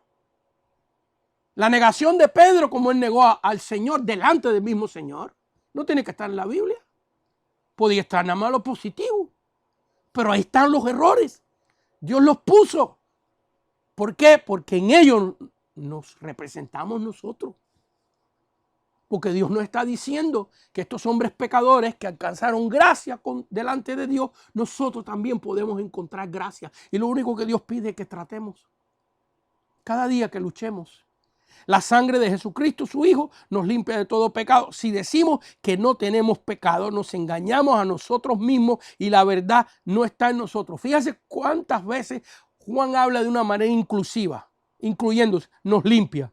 La negación de Pedro, como él negó al Señor delante del mismo Señor, no tiene que estar en la Biblia. Podía estar nada más lo positivo. Pero ahí están los errores. Dios los puso. ¿Por qué? Porque en ellos nos representamos nosotros. Porque Dios nos está diciendo que estos hombres pecadores que alcanzaron gracia delante de Dios, nosotros también podemos encontrar gracia. Y lo único que Dios pide es que tratemos. Cada día que luchemos. La sangre de Jesucristo, su Hijo, nos limpia de todo pecado. Si decimos que no tenemos pecado, nos engañamos a nosotros mismos y la verdad no está en nosotros. Fíjense cuántas veces Juan habla de una manera inclusiva, incluyéndose, nos limpia.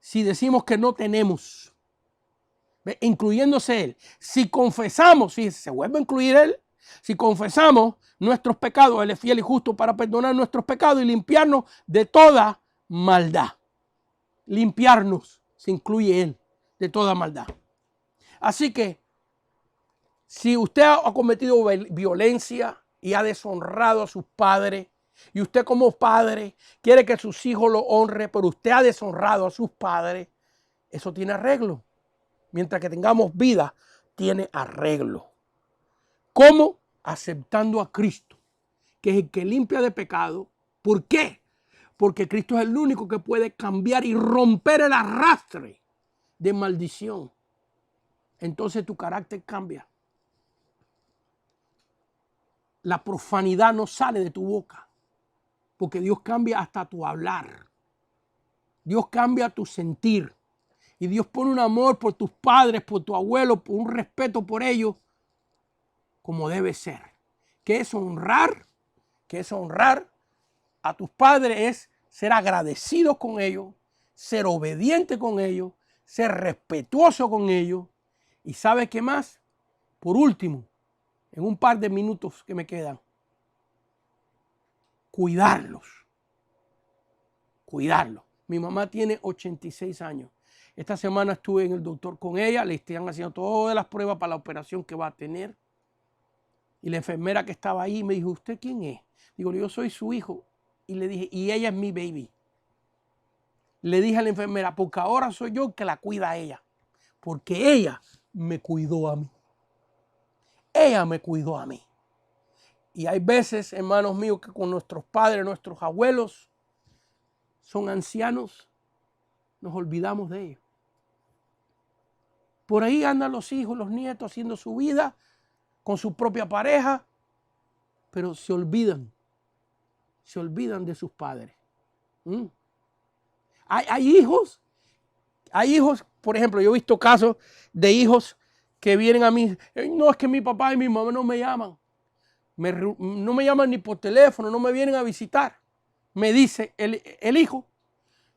Si decimos que no tenemos, incluyéndose él. Si confesamos, fíjense, se vuelve a incluir él. Si confesamos nuestros pecados, él es fiel y justo para perdonar nuestros pecados y limpiarnos de toda maldad. Limpiarnos, se incluye él, de toda maldad. Así que, si usted ha cometido violencia y ha deshonrado a sus padres, y usted como padre quiere que sus hijos lo honren, pero usted ha deshonrado a sus padres, eso tiene arreglo. Mientras que tengamos vida, tiene arreglo. ¿Cómo? Aceptando a Cristo, que es el que limpia de pecado. ¿Por qué? Porque Cristo es el único que puede cambiar y romper el arrastre de maldición. Entonces tu carácter cambia. La profanidad no sale de tu boca. Porque Dios cambia hasta tu hablar. Dios cambia tu sentir. Y Dios pone un amor por tus padres, por tu abuelo, por un respeto por ellos, como debe ser. ¿Qué es honrar? ¿Qué es honrar a tus padres? Es ser agradecido con ellos, ser obediente con ellos, ser respetuoso con ellos. ¿Y sabes qué más? Por último, en un par de minutos que me quedan, cuidarlos. Cuidarlos. Mi mamá tiene 86 años. Esta semana estuve en el doctor con ella, le están haciendo todas las pruebas para la operación que va a tener. Y la enfermera que estaba ahí me dijo, ¿usted quién es? Digo, yo soy su hijo. Y le dije, y ella es mi baby. Le dije a la enfermera, porque ahora soy yo el que la cuida a ella. Porque ella me cuidó a mí. Ella me cuidó a mí. Y hay veces, hermanos míos, que con nuestros padres, nuestros abuelos, son ancianos, nos olvidamos de ellos. Por ahí andan los hijos, los nietos haciendo su vida con su propia pareja, pero se olvidan de sus padres. Hay hijos, por ejemplo, yo he visto casos de hijos que vienen a mí, no, es que mi papá y mi mamá no me llaman, no me llaman ni por teléfono, no me vienen a visitar. Me dice el hijo,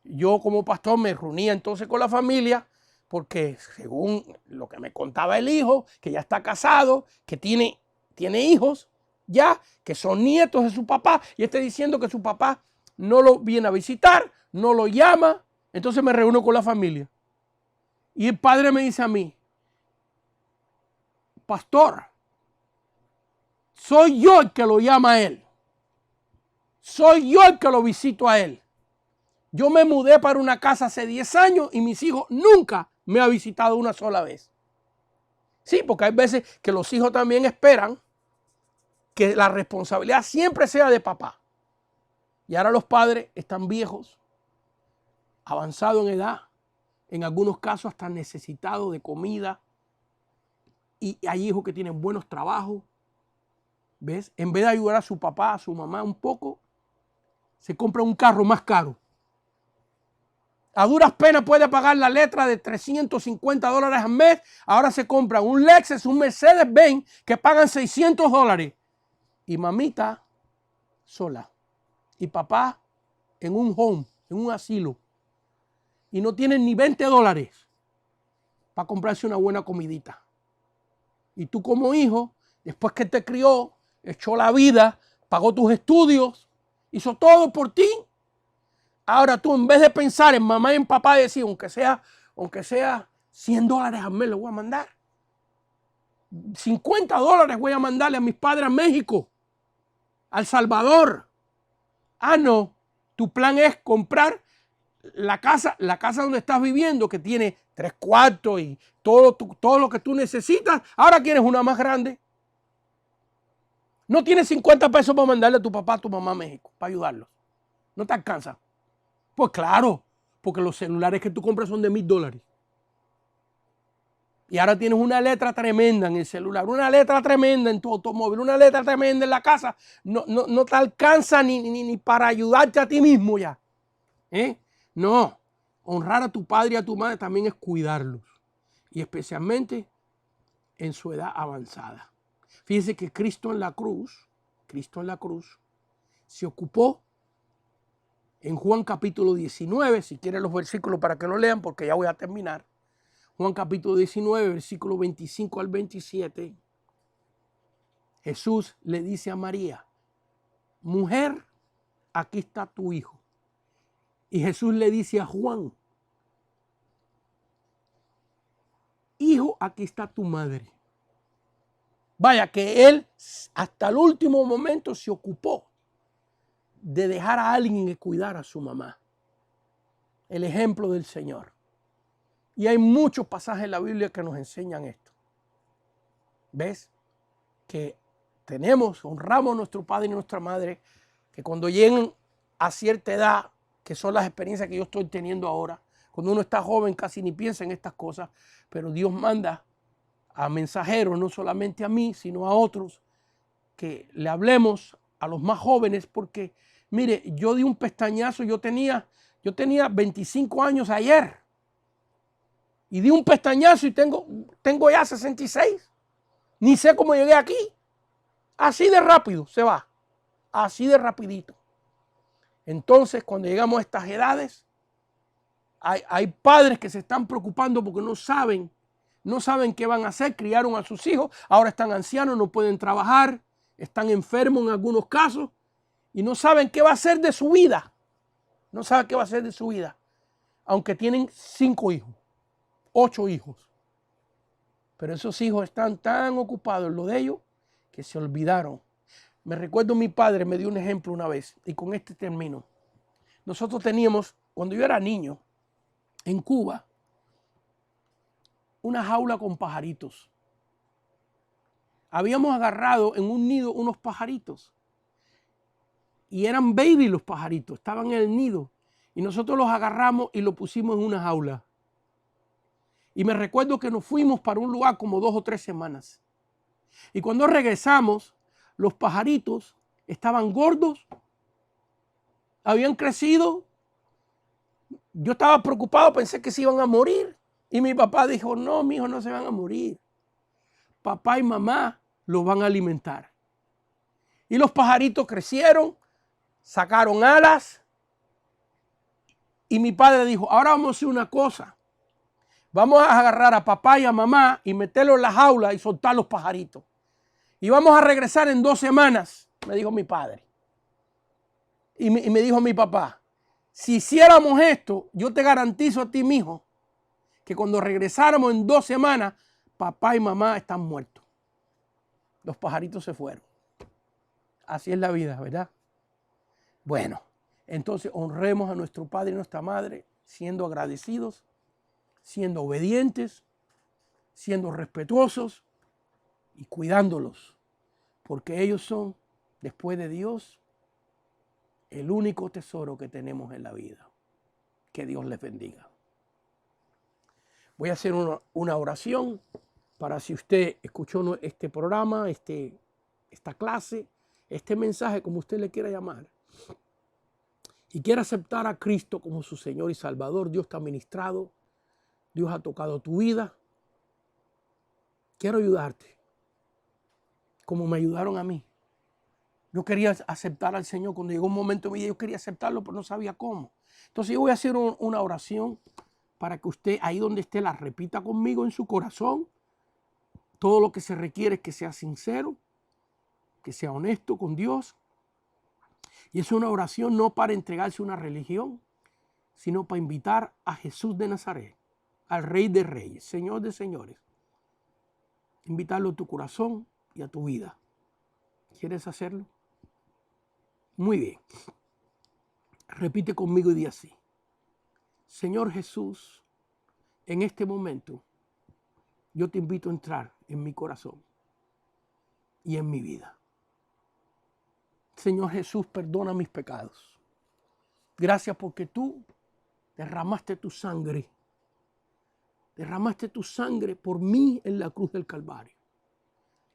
yo como pastor me reunía entonces con la familia, porque según lo que me contaba el hijo, que ya está casado, que tiene hijos ya, que son nietos de su papá, y está diciendo que su papá no lo viene a visitar, no lo llama, entonces me reúno con la familia. Y el padre me dice a mí, pastor, soy yo el que lo llama a él. Soy yo el que lo visito a él. Yo me mudé para una casa hace 10 años y mis hijos nunca me han visitado una sola vez. Sí, porque hay veces que los hijos también esperan que la responsabilidad siempre sea de papá. Y ahora los padres están viejos, avanzados en edad, en algunos casos hasta necesitados de comida. Y hay hijos que tienen buenos trabajos. ¿Ves? En vez de ayudar a su papá, a su mamá un poco, se compra un carro más caro. A duras penas puede pagar la letra de $350 al mes. Ahora se compra un Lexus, un Mercedes-Benz que pagan $600. Y mamita sola. Y papá en un home, en un asilo. Y no tienen ni $20 para comprarse una buena comidita. Y tú como hijo, después que te crió, echó la vida, pagó tus estudios, hizo todo por ti. Ahora tú, en vez de pensar en mamá y en papá, decir, aunque sea $100 al mes, le voy a mandar. $50 voy a mandarle a mis padres a México, a El Salvador. Ah, no. Tu plan es comprar la casa donde estás viviendo, que tiene 3 cuartos y todo lo que tú necesitas. Ahora quieres una más grande. No tienes 50 pesos para mandarle a tu papá, a tu mamá a México, para ayudarlos. No te alcanza. Pues claro, porque los celulares que tú compras son de $1000. Y ahora tienes una letra tremenda en el celular, una letra tremenda en tu automóvil, una letra tremenda en la casa. No te alcanza ni para ayudarte a ti mismo ya. No, honrar a tu padre y a tu madre también es cuidarlos. Y especialmente en su edad avanzada. Fíjense que Cristo en la cruz se ocupó en Juan capítulo 19, si quieren los versículos para que lo lean, porque ya voy a terminar. Juan capítulo 19, versículo 25 al 27. Jesús le dice a María, mujer, aquí está tu hijo. Y Jesús le dice a Juan, hijo, aquí está tu madre. Vaya que él hasta el último momento se ocupó de dejar a alguien que cuidara a su mamá. El ejemplo del Señor. Y hay muchos pasajes en la Biblia que nos enseñan esto. ¿Ves? Que honramos a nuestro padre y nuestra madre, que cuando lleguen a cierta edad, que son las experiencias que yo estoy teniendo ahora, cuando uno está joven casi ni piensa en estas cosas, pero Dios manda a mensajeros, no solamente a mí, sino a otros, que le hablemos a los más jóvenes, porque mire, yo di un pestañazo, yo tenía 25 años ayer, y di un pestañazo y tengo ya 66, ni sé cómo llegué aquí, así de rápido se va, así de rapidito. Entonces, cuando llegamos a estas edades, hay padres que se están preocupando porque no saben qué van a hacer, criaron a sus hijos, ahora están ancianos, no pueden trabajar, están enfermos en algunos casos y no saben qué va a hacer de su vida. No saben qué va a hacer de su vida. aunque tienen 5 hijos, 8 hijos. Pero esos hijos están tan ocupados en lo de ellos que se olvidaron. Me recuerdo mi padre me dio un ejemplo una vez y con este termino. Nosotros teníamos, cuando yo era niño, en Cuba, una jaula con pajaritos. Habíamos agarrado en un nido unos pajaritos y eran baby los pajaritos, estaban en el nido y nosotros los agarramos y los pusimos en una jaula. Y me recuerdo que nos fuimos para un lugar como 2 o 3 semanas. Y cuando regresamos, los pajaritos estaban gordos, habían crecido. Yo estaba preocupado, pensé que se iban a morir. Y mi papá dijo, no, mi hijo, no se van a morir. Papá y mamá los van a alimentar. Y los pajaritos crecieron, sacaron alas. Y mi padre dijo, ahora vamos a hacer una cosa. Vamos a agarrar a papá y a mamá y meterlos en la jaula y soltar los pajaritos. Y vamos a regresar en 2 semanas, me dijo mi padre. Y me dijo mi papá, si hiciéramos esto, yo te garantizo a ti, mijo, que cuando regresáramos en 2 semanas, papá y mamá están muertos. Los pajaritos se fueron. Así es la vida, ¿verdad? Bueno, entonces honremos a nuestro padre y nuestra madre siendo agradecidos, siendo obedientes, siendo respetuosos y cuidándolos, porque ellos son, después de Dios, el único tesoro que tenemos en la vida. Que Dios les bendiga. Voy a hacer una oración para si usted escuchó este programa, esta clase, este mensaje, como usted le quiera llamar, y quiere aceptar a Cristo como su Señor y Salvador. Dios te ha ministrado, Dios ha tocado tu vida. Quiero ayudarte, como me ayudaron a mí. Yo quería aceptar al Señor. Cuando llegó un momento en mi vida, yo quería aceptarlo, pero no sabía cómo. Entonces yo voy a hacer una oración para que usted, ahí donde esté, la repita conmigo en su corazón. Todo lo que se requiere es que sea sincero, que sea honesto con Dios. Y es una oración no para entregarse a una religión, sino para invitar a Jesús de Nazaret, al Rey de Reyes, Señor de Señores. Invitarlo a tu corazón y a tu vida. ¿Quieres hacerlo? Muy bien. Repite conmigo y di así. Señor Jesús, en este momento yo te invito a entrar en mi corazón y en mi vida. Señor Jesús, perdona mis pecados. Gracias porque tú derramaste tu sangre. Derramaste tu sangre por mí en la cruz del Calvario.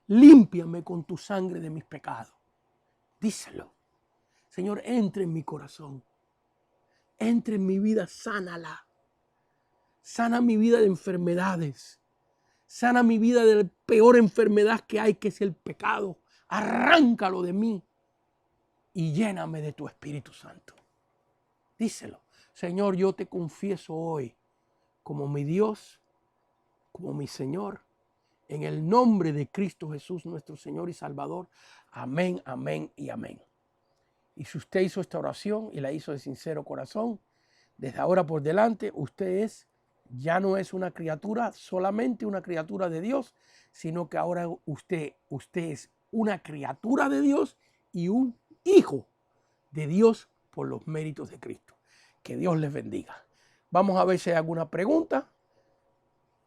Límpiame con tu sangre de mis pecados. Díselo. Señor, entra en mi corazón. Entra en mi vida, sánala. Sana mi vida de enfermedades. Sana mi vida de la peor enfermedad que hay, que es el pecado. Arráncalo de mí y lléname de tu Espíritu Santo. Díselo. Señor, yo te confieso hoy como mi Dios, como mi Señor, en el nombre de Cristo Jesús, nuestro Señor y Salvador. Amén, amén y amén. Y si usted hizo esta oración y la hizo de sincero corazón, desde ahora por delante, usted ya no es una criatura, solamente una criatura de Dios, sino que ahora usted es una criatura de Dios y un hijo de Dios por los méritos de Cristo. Que Dios les bendiga. Vamos a ver si hay alguna pregunta.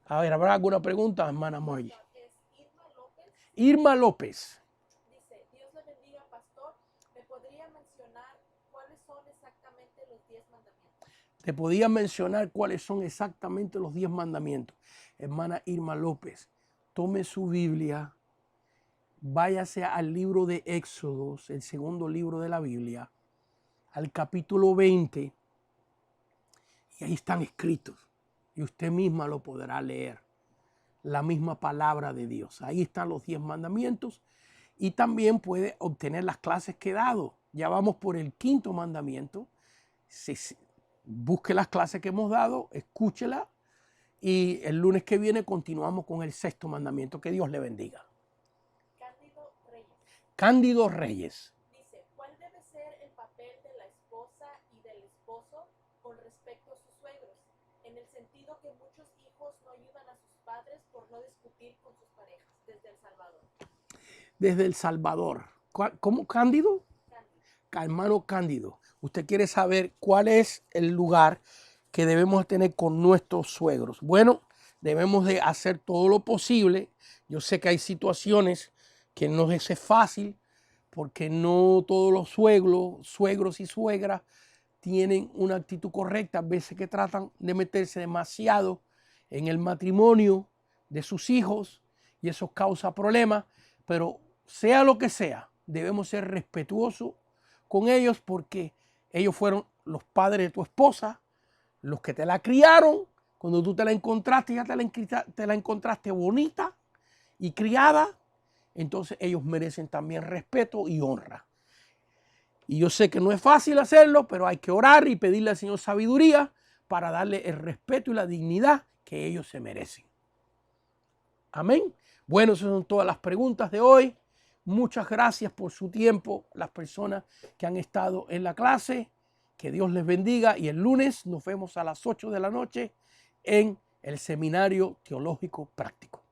A ver, ¿habrá alguna pregunta, hermana Margie? Irma López. Dice, Dios le bendiga, pastor. ¿Me podría mencionar cuáles son exactamente los 10 mandamientos? Te podía mencionar cuáles son exactamente los 10 mandamientos. Hermana Irma López, tome su Biblia, váyase al libro de Éxodos, el segundo libro de la Biblia, al capítulo 20, y ahí están escritos. Y usted misma lo podrá leer. La misma palabra de Dios. Ahí están los 10 mandamientos. Y también puede obtener las clases que he dado. Ya vamos por el 5.º mandamiento. Busque las clases que hemos dado, escúchela. Y el lunes que viene continuamos con el 6.º mandamiento. Que Dios le bendiga. Cándido Reyes. Cándido Reyes. Dice, ¿cuál debe ser el papel de la esposa y del esposo con respecto a sus suegros? conocido que muchos hijos no ayudan a sus padres por no discutir con sus parejas desde El Salvador. Desde El Salvador. ¿Cómo, Cándido? Hermano Cándido, usted quiere saber cuál es el lugar que debemos tener con nuestros suegros. Bueno, debemos de hacer todo lo posible. Yo sé que hay situaciones que no es fácil porque no todos los suegros y suegras tienen una actitud correcta. A veces que tratan de meterse demasiado en el matrimonio de sus hijos y eso causa problemas. Pero sea lo que sea, debemos ser respetuosos con ellos porque ellos fueron los padres de tu esposa, los que te la criaron. Cuando tú te la encontraste, ya te la encontraste bonita y criada, entonces ellos merecen también respeto y honra. Y yo sé que no es fácil hacerlo, pero hay que orar y pedirle al Señor sabiduría para darle el respeto y la dignidad que ellos se merecen. Amén. Bueno, esas son todas las preguntas de hoy. Muchas gracias por su tiempo, las personas que han estado en la clase. Que Dios les bendiga y el lunes nos vemos a las 8 de la noche en el Seminario Teológico Práctico.